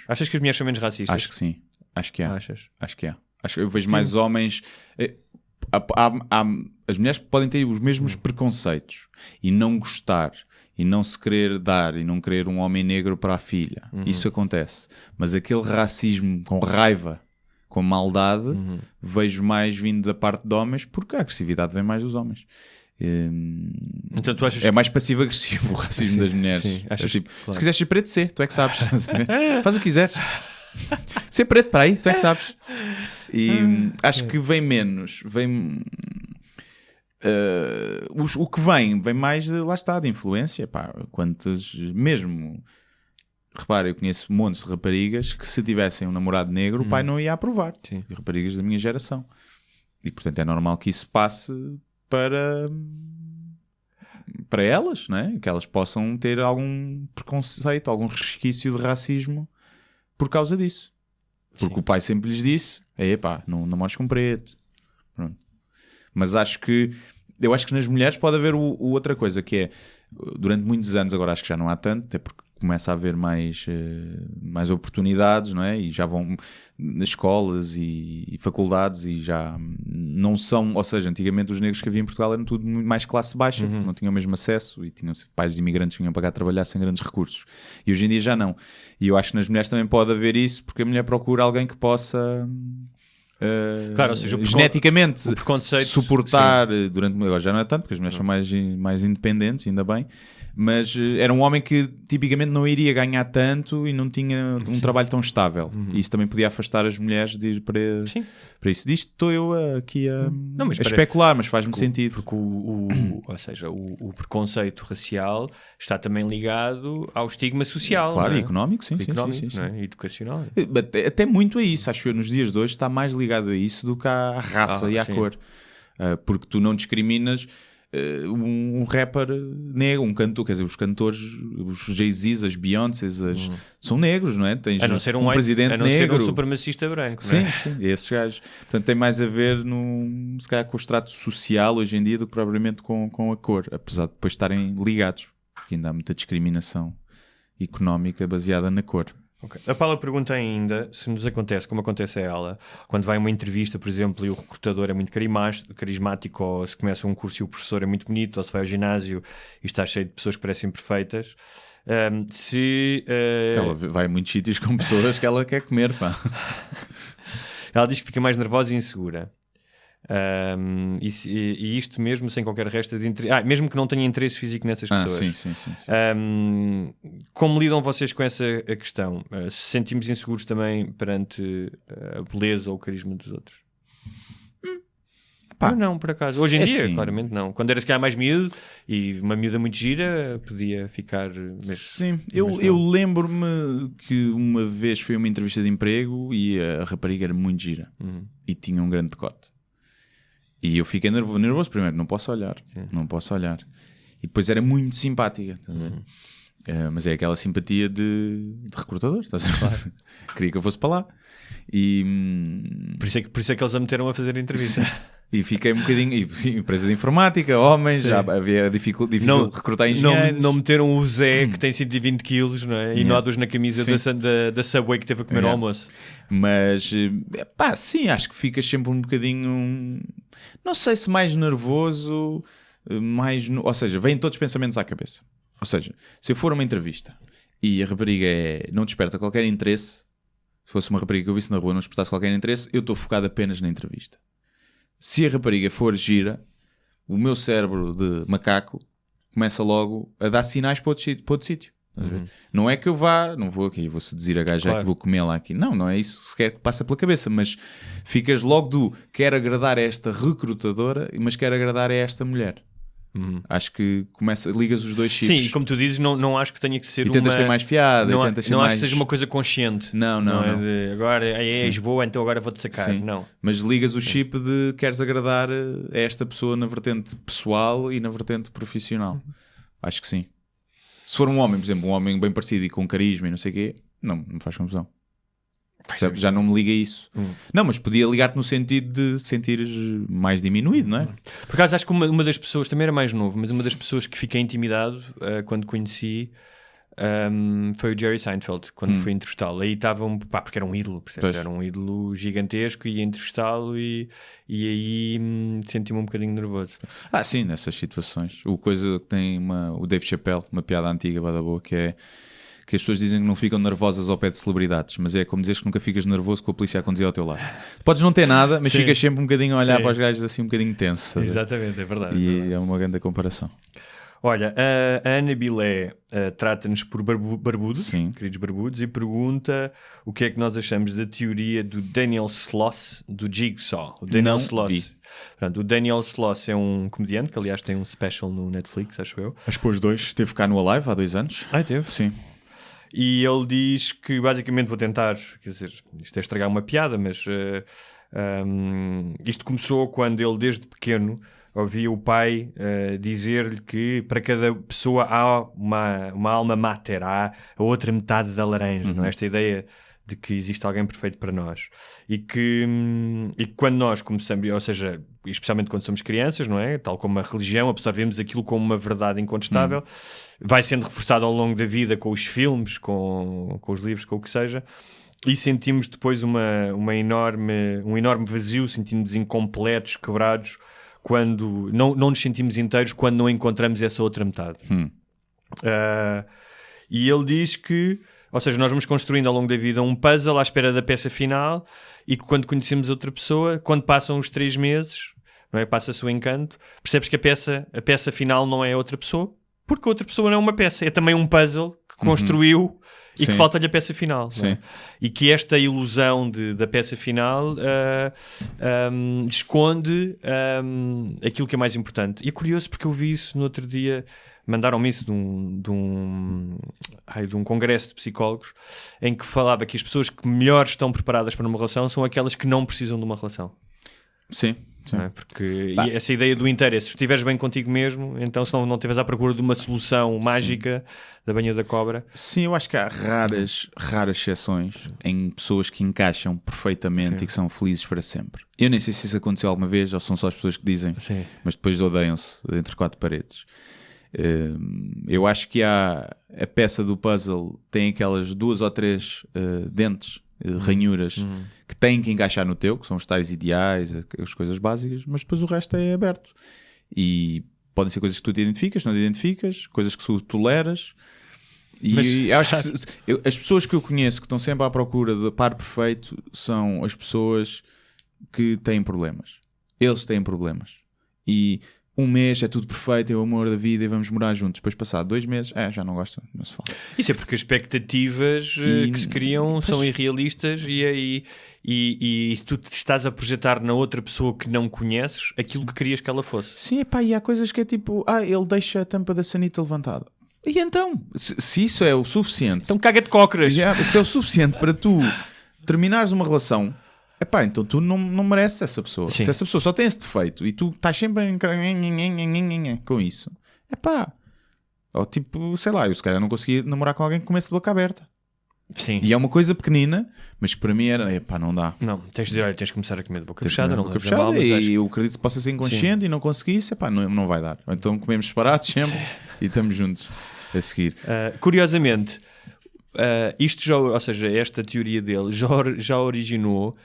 Achas que as mulheres são menos racistas? Acho que sim. Acho que há. Achas? Acho que há. Eu vejo mais homens. As mulheres podem ter os mesmos preconceitos e não gostar e não se querer dar e não querer um homem negro para a filha. Isso acontece. Mas aquele racismo com raiva, com maldade, vejo mais vindo da parte de homens, porque a agressividade vem mais dos homens. Então, tu achas mais passivo-agressivo o racismo das mulheres. Sim, achas, tipo, claro. Se quiseres ser preto, tu é que sabes. Faz o que quiseres. Ser preto, para aí, tu é que sabes. E acho que vem menos. O que vem mais lá está, de influência. Quantas mesmo. Repara, eu conheço montes de raparigas que se tivessem um namorado negro, o pai não ia aprovar. Sim. Raparigas da minha geração. E portanto é normal que isso passe para elas, não é? Que elas possam ter algum preconceito, algum resquício de racismo por causa disso. Porque o pai sempre lhes disse: não namores com preto. Pronto. Mas eu acho que nas mulheres pode haver outra coisa, que é, durante muitos anos, agora acho que já não há tanto, até porque começa a haver mais oportunidades, não é? E já vão nas escolas e faculdades e já não são, ou seja, antigamente os negros que havia em Portugal eram tudo muito mais classe baixa, porque não tinham o mesmo acesso e tinham pais de imigrantes que vinham para cá trabalhar sem grandes recursos. E hoje em dia já não. E eu acho que nas mulheres também pode haver isso, porque a mulher procura alguém que possa... claro, ou seja, geneticamente suportar sim. Agora já não é tanto, porque as mulheres são mais independentes, ainda bem, mas era um homem que tipicamente não iria ganhar tanto e não tinha um trabalho tão estável, e isso também podia afastar as mulheres de ir para isso. Disto estou eu aqui a especular, mas faz-me sentido, porque ou seja, o preconceito racial está também ligado ao estigma social, claro, não é? e económico, sim. Não é? Educacional, até muito a isso, acho eu, nos dias de hoje está mais ligado a isso do que à raça e à cor, porque tu não discriminas um rapper negro, um cantor, quer dizer, os cantores, os Jay-Z's, as Beyoncés, são negros, não é? Tens a não ser presidente negro, ser um supremacista branco, não é? Sim, esses gajos. Portanto, tem mais a ver se calhar com o extrato social hoje em dia do que propriamente com a cor, apesar de depois estarem ligados, porque ainda há muita discriminação económica baseada na cor. Okay. A Paula pergunta ainda se nos acontece, como acontece a ela, quando vai a uma entrevista, por exemplo, e o recrutador é muito carismático, ou se começa um curso e o professor é muito bonito, ou se vai ao ginásio e está cheio de pessoas que parecem perfeitas. Ela vai a muitos sítios com pessoas que ela quer comer, pá. Ela diz que fica mais nervosa e insegura. E isto mesmo sem qualquer resto de interesse, mesmo que não tenha interesse físico nessas pessoas. Sim. Como lidam vocês com essa questão? Se sentimos inseguros também perante a beleza ou o carisma dos outros? Não, por acaso. Hoje em dia, assim, claramente não. Quando era se calhar mais miúdo e uma miúda muito gira, podia ficar... Sim, eu lembro-me que uma vez foi uma entrevista de emprego e a rapariga era muito gira e tinha um grande decote. E eu fiquei nervoso primeiro, não posso olhar. E depois era muito simpática, mas é aquela simpatia de recrutador, estás a ver? Claro. Queria que eu fosse para lá. E por isso é que eles a meteram a fazer a entrevista. E fiquei um bocadinho... E, sim, empresas de informática, homens, já havia difícil recrutar engenheiros. Não meteram o Zé, que tem 120 quilos, não é? E nódulos na camisa da Subway que teve a comer o almoço. Mas, pá, sim, acho que ficas sempre um bocadinho... Não sei se mais nervoso, ou seja, vêm todos os pensamentos à cabeça. Ou seja, se eu for a uma entrevista e a rapariga não desperta qualquer interesse, se fosse uma rapariga que eu visse na rua não despertasse qualquer interesse, eu estou focado apenas na entrevista. Se a rapariga for gira, o meu cérebro de macaco começa logo a dar sinais para outro sítio. Não é que eu não vou aqui, vou seduzir a gaja que vou comê-la aqui. Não é isso sequer que passa pela cabeça, mas ficas logo quero agradar a esta recrutadora, mas quero agradar a esta mulher. Acho que ligas os dois chips. Sim, como tu dizes, não acho que tenha que ser e tentas ter mais piada. Não, tentas ser não mais... acho que seja uma coisa consciente. Não. É agora és boa, então agora vou-te sacar. Sim. Não. Mas ligas o chip de queres agradar a esta pessoa na vertente pessoal e na vertente profissional. Acho que sim. Se for um homem, por exemplo, um homem bem parecido e com carisma e não sei o quê, não me faz confusão. Já não me liga isso. Não, mas podia ligar-te no sentido de sentires mais diminuído, não é? Por acaso acho que uma das pessoas, também era mais novo, mas uma das pessoas que fiquei intimidado quando conheci foi o Jerry Seinfeld, quando fui entrevistá-lo. Aí estavam, porque era um ídolo, era um ídolo gigantesco, ia entrevistá-lo e aí senti-me um bocadinho nervoso. Sim, nessas situações. O coisa que tem o Dave Chappelle, uma piada antiga, bada boa, que é que as pessoas dizem que não ficam nervosas ao pé de celebridades, mas é como dizeres que nunca ficas nervoso com a polícia a conduzir ao teu lado. Podes não ter nada, mas ficas sempre um bocadinho a olhar para os gajos assim um bocadinho tenso. Exatamente, é verdade. E é uma grande comparação. Olha, a Ana Bilé trata-nos por barbudos, Sim. queridos barbudos, e pergunta o que é que nós achamos da teoria do Daniel Sloss, do Jigsaw. O Daniel Sloss. Portanto, o Daniel Sloss é um comediante que, aliás, tem um special no Netflix, acho eu. Acho que pôs 2, esteve cá no Alive há 2 anos. Teve? Sim. E ele diz que, basicamente, vou tentar, quer dizer, isto é estragar uma piada, mas isto começou quando ele, desde pequeno, ouvia o pai dizer-lhe que para cada pessoa há uma alma mater, há a outra metade da laranja, não é? Esta ideia de que existe alguém perfeito para nós. E que quando nós começamos, ou seja, especialmente quando somos crianças, não é? Tal como a religião, absorvemos aquilo como uma verdade incontestável, vai sendo reforçado ao longo da vida com os filmes, com os livros, com o que seja, e sentimos depois um enorme vazio, sentimos incompletos, quebrados, quando não nos sentimos inteiros quando não encontramos essa outra metade. E ele diz que, ou seja, nós vamos construindo ao longo da vida um puzzle à espera da peça final, e que quando conhecemos outra pessoa, quando passam os 3 meses, não é? Passa-se o encanto, percebes que a peça final não é outra pessoa, porque a outra pessoa não é uma peça, é também um puzzle que construiu e que falta-lhe a peça final. Não é? E que esta ilusão da peça final esconde aquilo que é mais importante. E é curioso porque eu vi isso no outro dia, mandaram-me isso de um congresso de psicólogos, em que falava que as pessoas que melhor estão preparadas para uma relação são aquelas que não precisam de uma relação. Sim. Não é? Porque essa ideia do inteiro é, se estiveres bem contigo mesmo, então se não estiveres à procura de uma solução mágica da banha da cobra. Sim, eu acho que há raras exceções em pessoas que encaixam perfeitamente e que são felizes para sempre. Eu nem sei se isso aconteceu alguma vez ou são só as pessoas que dizem, mas depois odeiam-se entre 4 paredes. Eu acho que a peça do puzzle tem aquelas 2 ou 3 dentes, ranhuras, que têm que encaixar no teu, que são os tais ideais, as coisas básicas, mas depois o resto é aberto. E podem ser coisas que tu te identificas, não te identificas, coisas que tu toleras. E acho que as pessoas que eu conheço que estão sempre à procura de par perfeito são as pessoas que têm problemas. Eles têm problemas. E 1 mês é tudo perfeito, é o amor da vida e vamos morar juntos. Depois passar 2 meses, já não gosto, não se fala. Isso é porque as expectativas que se criam são irrealistas e tu te estás a projetar na outra pessoa que não conheces aquilo que querias que ela fosse. Sim, e há coisas que é tipo, ele deixa a tampa da sanita levantada. E então, se isso é o suficiente... Então caga de cócoras. Se é o suficiente para tu terminares uma relação... então tu não mereces essa pessoa. Sim. Se essa pessoa só tem esse defeito e tu estás sempre com isso, ou tipo, sei lá, eu se calhar não conseguia namorar com alguém que comesse de boca aberta. Sim. E é uma coisa pequenina, mas que para mim era, epá, não dá. Não, tens de dizer, olha, tens de começar a comer de boca Tens fechada, que não comer de leves boca a mal, fechada, mas acho e eu acredito que possa ser inconsciente e não conseguisse, epá, não vai dar. Ou então comemos separados sempre e estamos juntos a seguir. Curiosamente, isto já, ou seja, esta teoria dele já originou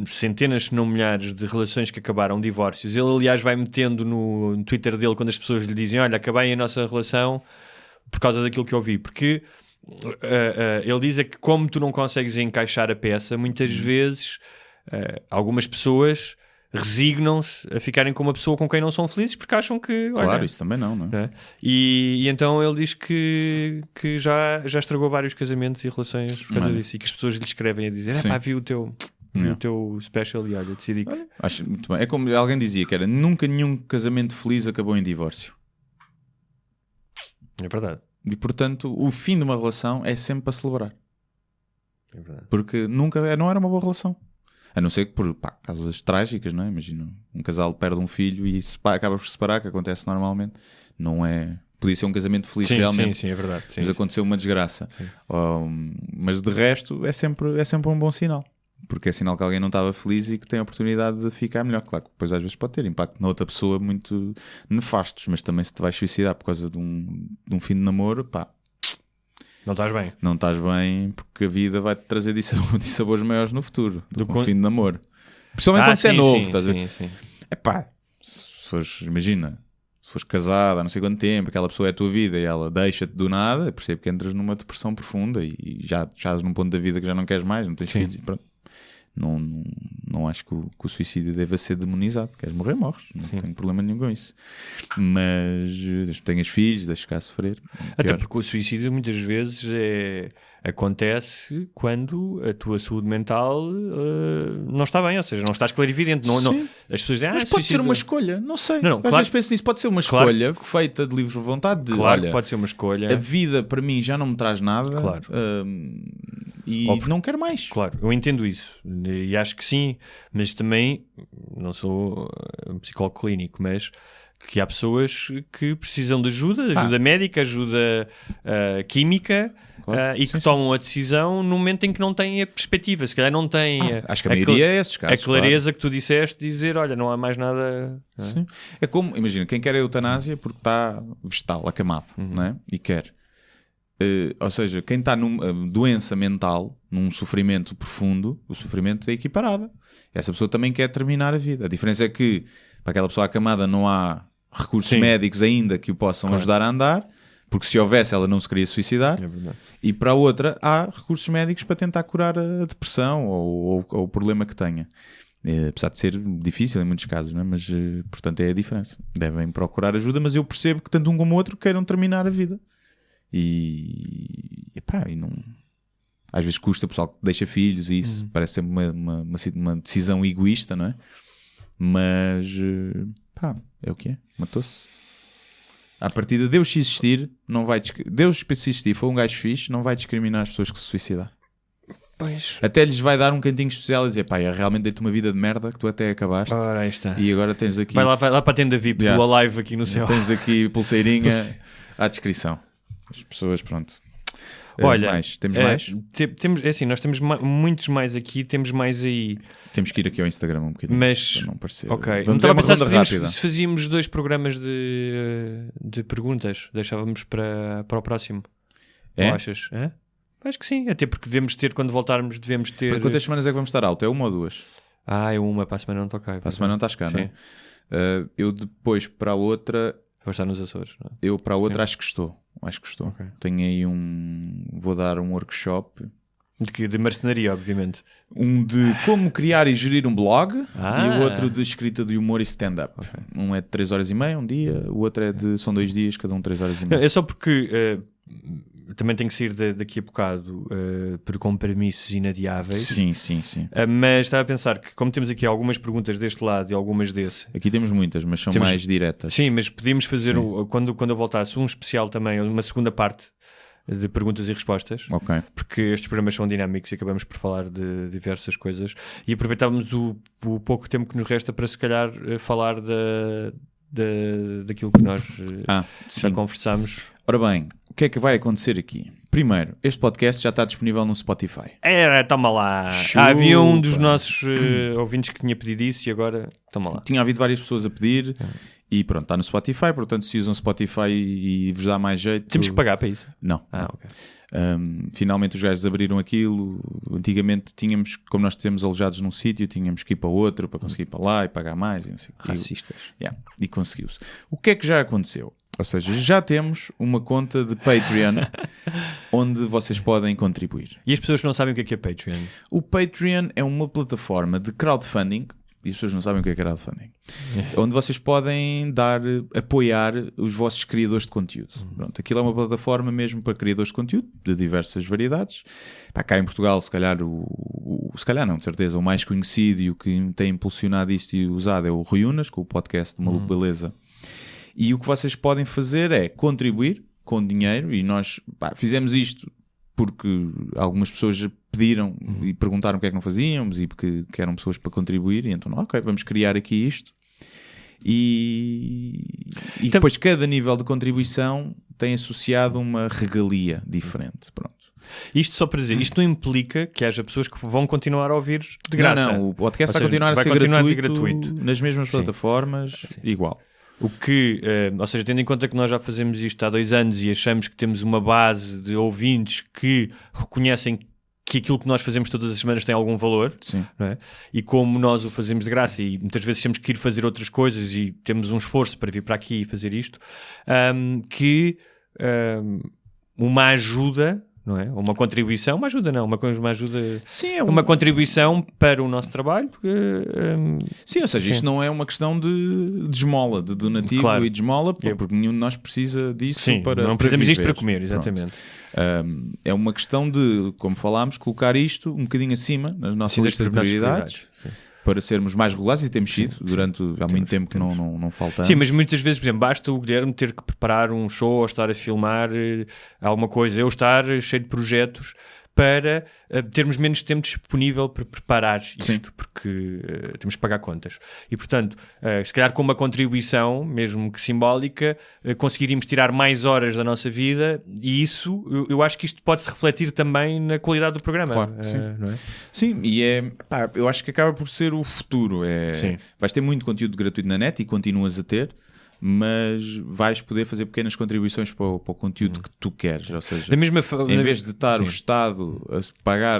centenas, se não milhares, de relações que acabaram divórcios. Ele, aliás, vai metendo no Twitter dele quando as pessoas lhe dizem, olha, acabei a nossa relação por causa daquilo que eu vi, porque ele diz é que como tu não consegues encaixar a peça, muitas vezes algumas pessoas resignam-se a ficarem com uma pessoa com quem não são felizes porque acham que... Claro, olha, isso também não é? E então ele diz que já estragou vários casamentos e relações por causa disso, e que as pessoas lhe escrevem a dizer, pá, vi o teu special e olha, decidi que... Acho muito bem. É como alguém dizia que era, nunca nenhum casamento feliz acabou em divórcio. É verdade. E portanto, o fim de uma relação é sempre para celebrar. É verdade. Porque nunca não era uma boa relação. A não ser que por causas trágicas, não é? Imagina, um casal perde um filho e acaba por se separar, que acontece normalmente. Não é... Podia ser um casamento feliz realmente. Sim, é verdade. Sim, mas aconteceu uma desgraça. Mas de resto, é sempre um bom sinal. Porque é sinal que alguém não estava feliz e que tem a oportunidade de ficar melhor. Claro que depois às vezes pode ter impacto na outra pessoa muito nefastos, mas também se te vais suicidar por causa de um fim de namoro, pá... Não estás bem. Não estás bem porque a vida vai-te trazer dissabores maiores no futuro do que um fim de namoro. Principalmente quando você é novo, estás a ver? Sim. É pá, se fores casada há não sei quanto tempo, aquela pessoa é a tua vida e ela deixa-te do nada, percebo que entras numa depressão profunda e já estás num ponto da vida que já não queres mais, não tens filhos, pronto. Não acho que o suicídio deva ser demonizado. Queres morrer, morres. Não tenho problema nenhum com isso. Mas desde que tenhas filhos, deixes cá sofrer. Até porque o suicídio muitas vezes acontece quando a tua saúde mental não está bem, ou seja, não estás clarividente. Não, as pessoas dizem, mas pode ser uma escolha, não sei. Não, às claro, vezes penso nisso, pode ser uma escolha feita de livre vontade. Claro, olha, pode ser uma escolha. A vida para mim já não me traz nada. Claro. E não quero mais. Claro, eu entendo isso e acho que sim, mas também não sou um psicólogo clínico, mas que há pessoas que precisam de ajuda médica, ajuda química, claro, e que tomam a decisão no momento em que não têm a perspectiva, se calhar não têm acho que a maioria é esses casos, a clareza que tu disseste, dizer, olha, não há mais nada. Sim. É como, imagina, quem quer a eutanásia porque está vegetal, acamado, não é? E quer. Ou seja, quem está numa doença mental, num sofrimento profundo, o sofrimento é equiparado. Essa pessoa também quer terminar a vida. A diferença é que para aquela pessoa acamada não há recursos médicos ainda que o possam ajudar a andar, porque se houvesse ela não se queria suicidar. É verdade. E para a outra há recursos médicos para tentar curar a depressão ou o problema que tenha. Apesar de ser difícil em muitos casos, não é? Mas portanto é a diferença. Devem procurar ajuda, mas eu percebo que tanto um como o outro queiram terminar a vida. E não... Às vezes custa o pessoal que deixa filhos e isso parece ser uma decisão egoísta, não é? Mas é o que é, matou-se. À partida, Deus se existir, não vai Deus se existir, foi um gajo fixe, não vai discriminar as pessoas que se suicidar. Pois. Até lhes vai dar um cantinho especial e dizer, eu realmente dei-te uma vida de merda que tu até acabaste. Ora, aí está. E agora tens aqui... Vai lá para a tenda VIP do Alive aqui no céu. Tens aqui pulseirinha à descrição. As pessoas, pronto. Olha, temos mais? Temos, é assim, nós temos muitos mais aqui, temos mais aí. Temos que ir aqui ao Instagram um bocadinho. Mas, para não parecer. ok. Vamos estava uma a pensar se se fazíamos 2 programas de perguntas, deixávamos para o próximo. É? Ou achas? É? Acho que sim, até porque devemos ter, quando voltarmos, devemos ter... Quantas semanas é que vamos estar alto? É 1 ou 2? É uma, para a semana não estou cá. Para a semana não estás cá, não é? Eu depois, para a outra... Vou estar nos Açores, não é? Eu para a outra acho que estou. Okay. Tenho aí vou dar um workshop. De marcenaria, obviamente. Um de como criar e gerir um blog e o outro de escrita de humor e stand-up. Okay. Um é de 3 horas e meia, um dia. O outro são 2 dias, cada um 3 horas e meia. É só porque... também tenho que sair daqui a bocado por compromissos inadiáveis. Sim. Mas estava a pensar que, como temos aqui algumas perguntas deste lado e algumas desse... Aqui temos muitas, mas são mais diretas. Sim, mas podíamos fazer, quando eu voltasse, um especial também, uma segunda parte de perguntas e respostas. Ok. Porque estes programas são dinâmicos e acabamos por falar de diversas coisas. E aproveitávamos o pouco tempo que nos resta para, se calhar, falar daquilo que nós já conversámos. Ora bem, o que é que vai acontecer aqui? Primeiro, este podcast já está disponível no Spotify. Toma lá. Chupa. Havia um dos nossos ouvintes que tinha pedido isso e agora, toma lá. Tinha havido várias pessoas a pedir e pronto, está no Spotify, portanto se usam Spotify e vos dá mais jeito... Temos que pagar para isso? Não. Ok. Finalmente os gajos abriram aquilo. Antigamente tínhamos, como nós temos alojados num sítio, tínhamos que ir para outro para conseguir ir para lá e pagar mais e não sei o quê. Racistas. E conseguiu-se. O que é que já aconteceu? Ou seja, já temos uma conta de Patreon onde vocês podem contribuir. E as pessoas que não sabem o que é Patreon? O Patreon é uma plataforma de crowdfunding, e as pessoas não sabem o que é crowdfunding, onde vocês podem apoiar os vossos criadores de conteúdo. Pronto, aquilo é uma plataforma mesmo para criadores de conteúdo, de diversas variedades. Cá em Portugal, se calhar, se calhar não, de certeza, o mais conhecido e o que tem impulsionado isto e usado é o Rui Unas, com o podcast de Maluco Beleza. E o que vocês podem fazer é contribuir com dinheiro, e nós fizemos isto porque algumas pessoas pediram e perguntaram o que é que não fazíamos e porque eram pessoas para contribuir, e então, ok, vamos criar aqui isto. E depois cada nível de contribuição tem associado uma regalia diferente. Pronto. Isto só para dizer, isto não implica que haja pessoas que vão continuar a ouvir de graça. Não, o podcast vai continuar a ser gratuito nas mesmas plataformas, igual. O que, ou seja, tendo em conta que nós já fazemos isto há 2 anos e achamos que temos uma base de ouvintes que reconhecem que aquilo que nós fazemos todas as semanas tem algum valor, não é? E como nós o fazemos de graça e muitas vezes temos que ir fazer outras coisas e temos um esforço para vir para aqui e fazer isto, uma ajuda... Não é? Uma contribuição, uma ajuda não, uma ajuda, sim, uma contribuição para o nosso trabalho. Sim, ou seja, isto não é uma questão de esmola, de donativo e de esmola, porque nenhum de nós precisa disso para não precisamos viver. disto para comer, exatamente. É uma questão de, como falámos, colocar isto um bocadinho acima nas nossas listas de prioridades. Para sermos mais regulares, e temos sido durante há muito tempo que não faltamos. Sim, mas muitas vezes, por exemplo, basta o Guilherme ter que preparar um show ou estar a filmar alguma coisa, eu estar cheio de projetos para termos menos tempo disponível para preparar isto, porque temos que pagar contas. E, portanto, se calhar com uma contribuição, mesmo que simbólica, conseguiríamos tirar mais horas da nossa vida, e isso, eu acho que isto pode-se refletir também na qualidade do programa. Claro, sim. Não é? Sim, e eu acho que acaba por ser o futuro. Vais ter muito conteúdo gratuito na net e continuas a ter, mas vais poder fazer pequenas contribuições para o conteúdo que tu queres. Ou seja, em vez de estar o Estado a pagar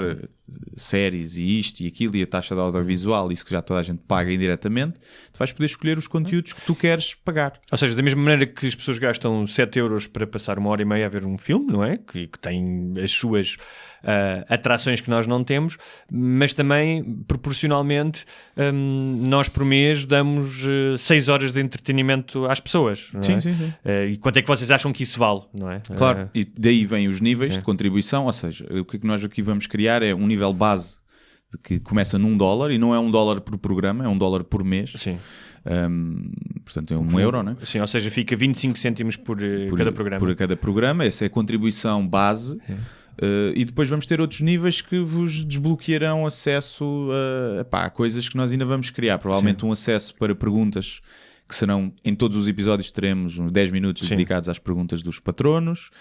séries e isto e aquilo e a taxa de audiovisual, isso que já toda a gente paga indiretamente, tu vais poder escolher os conteúdos que tu queres pagar. Ou seja, da mesma maneira que as pessoas gastam 7 euros para passar 1h30 a ver um filme, não é? Que tem as suas atrações que nós não temos, mas também, proporcionalmente, nós por mês damos 6 horas de entretenimento às pessoas. Não é? Sim. E quanto é que vocês acham que isso vale, não é? Claro, e daí vêm os níveis de contribuição, ou seja, o que nós aqui vamos criar é um nível base que começa num $1 e não é $1 por programa, é $1 por mês. Sim. Portanto é €1, não é? Sim, ou seja, fica 25 cêntimos por cada programa. Por cada programa, essa é a contribuição base. E depois vamos ter outros níveis que vos desbloquearão acesso a coisas que nós ainda vamos criar. Provavelmente um acesso para perguntas que serão, em todos os episódios teremos uns 10 minutos dedicados às perguntas dos patronos.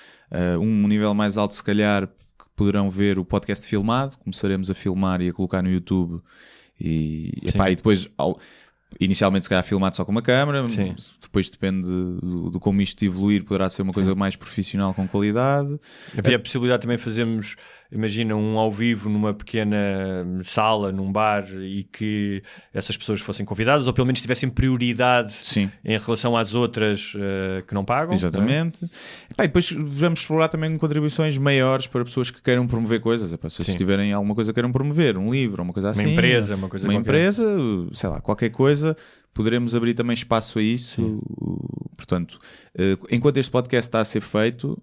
Um nível mais alto, se calhar, que poderão ver o podcast filmado. Começaremos a filmar e a colocar no YouTube. E depois... Inicialmente se calhar filmado só com uma câmera, depois depende de como isto evoluir, poderá ser uma coisa mais profissional com qualidade. Havia a possibilidade também de fazermos, imagina, um ao vivo numa pequena sala, num bar, e que essas pessoas fossem convidadas, ou pelo menos tivessem prioridade em relação às outras que não pagam. Exatamente. E depois vamos explorar também contribuições maiores para pessoas que queiram promover coisas. Se vocês tiverem alguma coisa que queiram promover, um livro, uma coisa assim. Uma empresa, uma coisa uma qualquer. Empresa, sei lá, qualquer coisa. Poderemos abrir também espaço a isso. Portanto, enquanto este podcast está a ser feito,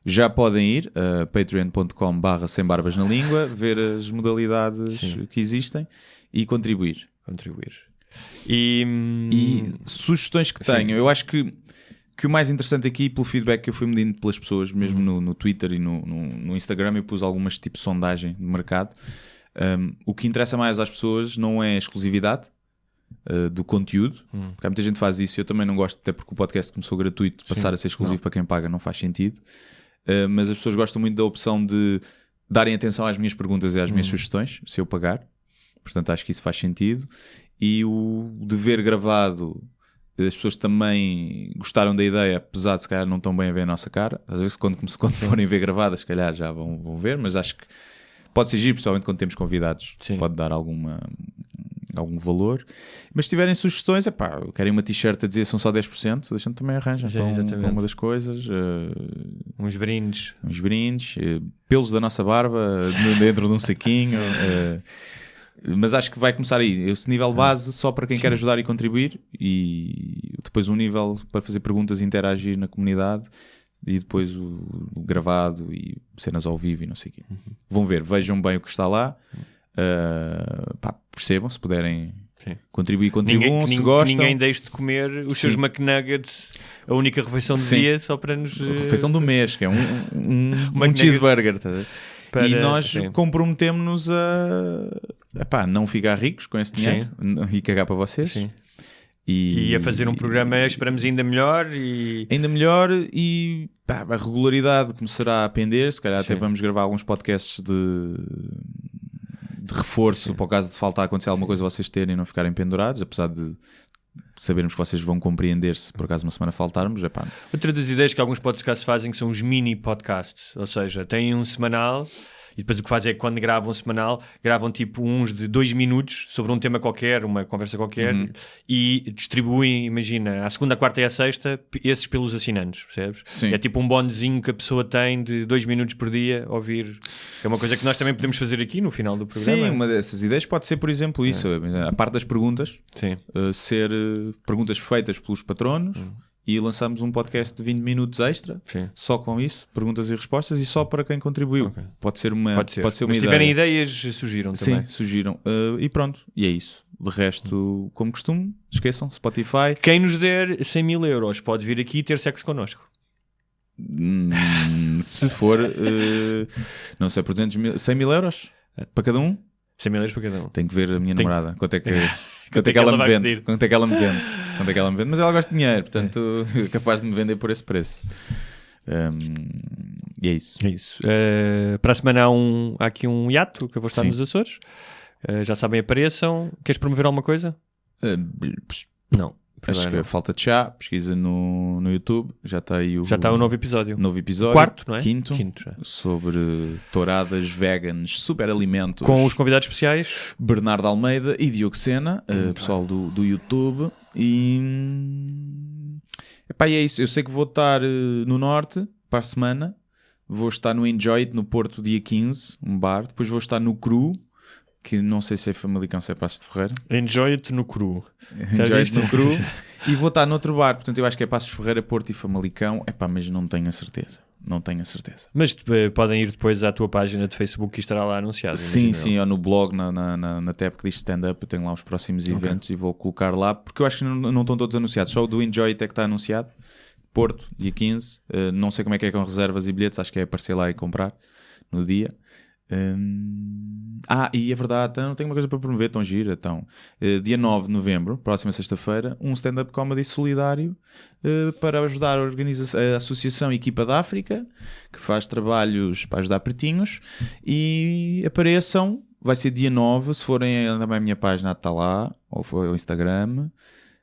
já podem ir a patreon.com/sembarbasnalíngua, ver as modalidades que existem e contribuir. E sugestões que tenho. Eu acho que o mais interessante aqui, pelo feedback que eu fui medindo pelas pessoas, mesmo no Twitter e no Instagram, eu pus algumas tipo de sondagem de mercado. O que interessa mais às pessoas não é a exclusividade, do conteúdo, porque há muita gente que faz isso e eu também não gosto, até porque o podcast começou gratuito, passar a ser exclusivo para quem paga não faz sentido, mas as pessoas gostam muito da opção de darem atenção às minhas perguntas e às minhas sugestões, se eu pagar, portanto acho que isso faz sentido. E o dever gravado, as pessoas também gostaram da ideia, apesar de se calhar não estão bem a ver a nossa cara. Às vezes quando forem ver gravadas, se calhar já vão ver, mas acho que pode ser giro, principalmente quando temos convidados, pode dar algum valor. Mas se tiverem sugestões, querem uma t-shirt a dizer são só 10%, deixam também arranjam para uma das coisas. Uns brindes, pelos da nossa barba dentro de um saquinho. Mas acho que vai começar aí. Esse nível base só para quem quer ajudar e contribuir, e depois um nível para fazer perguntas e interagir na comunidade, e depois o gravado e cenas ao vivo e não sei o quê. Vão ver, vejam bem o que está lá, percebam, se puderem contribuir, contribuam, se gostam. Ninguém deixe de comer os seus McNuggets, a única refeição do dia, só para nos... refeição do mês, que é um cheeseburger, tá? E nós comprometemos-nos a não ficar ricos com esse dinheiro e cagar para vocês. E a fazer um programa, esperamos, ainda melhor e a regularidade começará a pender. Se calhar até vamos gravar alguns podcasts de reforço para o caso de faltar acontecer alguma coisa, vocês terem e não ficarem pendurados, apesar de sabermos que vocês vão compreender se por acaso uma semana faltarmos. Outra das ideias que alguns podcasts fazem são os mini podcasts, ou seja, têm um semanal e depois o que fazem é que quando gravam um semanal, gravam tipo uns de 2 minutos sobre um tema qualquer, uma conversa qualquer, e distribuem, imagina, à segunda, à quarta e à sexta, esses pelos assinantes, percebes? Sim. É tipo um bonezinho que a pessoa tem de 2 minutos por dia ouvir. É uma coisa que nós também podemos fazer aqui no final do programa. Sim, uma dessas ideias pode ser, por exemplo, isso, a parte das perguntas, ser perguntas feitas pelos patronos, e lançamos um podcast de 20 minutos extra, só com isso, perguntas e respostas, e só para quem contribuiu. Pode ser uma Mas ideia. Se tiverem ideias, sugiram também. Sim, sugiram. E pronto, e é isso. De resto, como costume, esqueçam, Spotify. Quem nos der 100 mil euros pode vir aqui e ter sexo connosco. Se for, não sei, por 100 mil euros para cada um? 100 mil euros para cada um. Tenho que ver a minha namorada. Quanto é que ela me vende? Quanto é que ela me vende? Mas ela gosta de dinheiro, portanto é capaz de me vender por esse preço. E é isso. Para a semana há aqui um hiato que eu vou estar nos Açores. Já sabem, apareçam. Queres promover alguma coisa? Não. Acho que falta de chá, pesquisa no YouTube, já está aí o novo episódio. Quarto, não é? Quinto já. Sobre touradas veganas, super alimentos. Com os convidados especiais Bernardo Almeida e Diogo Sena, pessoal do YouTube. E é isso. Eu sei que vou estar no Norte para a semana. Vou estar no Enjoy It, no Porto, dia 15, um bar. Depois vou estar no Cru, que não sei se é Famalicão, se é Passos de Ferreira. Enjoy It no Cru. E vou estar noutro bar, portanto eu acho que é Passos de Ferreira, Porto e Famalicão. Mas não tenho a certeza. Mas podem ir depois à tua página de Facebook que estará lá anunciado. Sim, ou no blog, na tab que diz stand-up, eu tenho lá os próximos eventos e vou colocar lá, porque eu acho que não estão todos anunciados, só o do Enjoy It é que está anunciado. Porto, dia 15, não sei como é que é com reservas e bilhetes, acho que é aparecer lá e comprar no dia. E é verdade, não tenho uma coisa para promover, tão gira. Dia 9 de novembro, próxima sexta-feira, um stand-up comedy solidário para ajudar a Associação Equipa da África, que faz trabalhos para ajudar pretinhos, e apareçam, vai ser dia 9, se forem à minha página está lá, ou ao Instagram.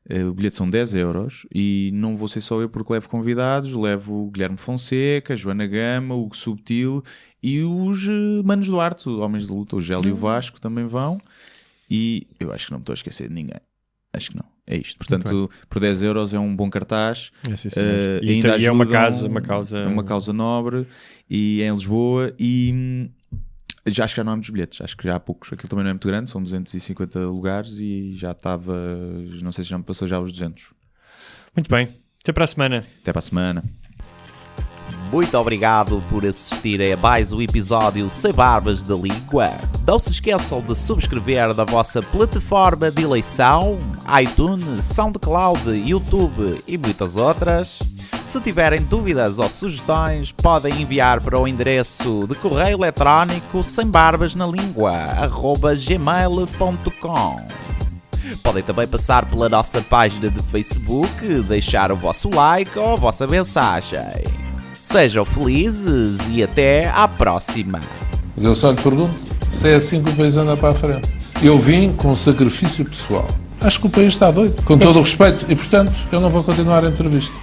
O bilhete são 10 euros e não vou ser só eu porque levo convidados, levo o Guilherme Fonseca, Joana Gama, o Hugo Subtil e os Manos Duarte, Homens de Luta, o Gélio e o Vasco também vão, e eu acho que não me estou a esquecer de ninguém. Acho que não. É isto. Portanto, por 10 euros é um bom cartaz. E ainda é uma causa nobre, e é em Lisboa, e acho que já não há muitos bilhetes, acho que já há poucos. Aquilo também não é muito grande, são 250 lugares e já estava, não sei se já me passou já os 200. Muito bem, até para a semana. Até para a semana. Muito obrigado por assistirem a mais um episódio Sem Barbas da Língua. Não se esqueçam de subscrever na vossa plataforma de eleição, iTunes, SoundCloud, YouTube e muitas outras. Se tiverem dúvidas ou sugestões, podem enviar para o endereço de correio eletrónico sembarbasnalingua@gmail.com. Podem também passar pela nossa página de Facebook, deixar o vosso like ou a vossa mensagem. Sejam felizes e até à próxima. Mas eu só lhe pergunto se é assim que o país anda para a frente. Eu vim com sacrifício pessoal. Acho que o país está doido, com todo o respeito, e portanto eu não vou continuar a entrevista.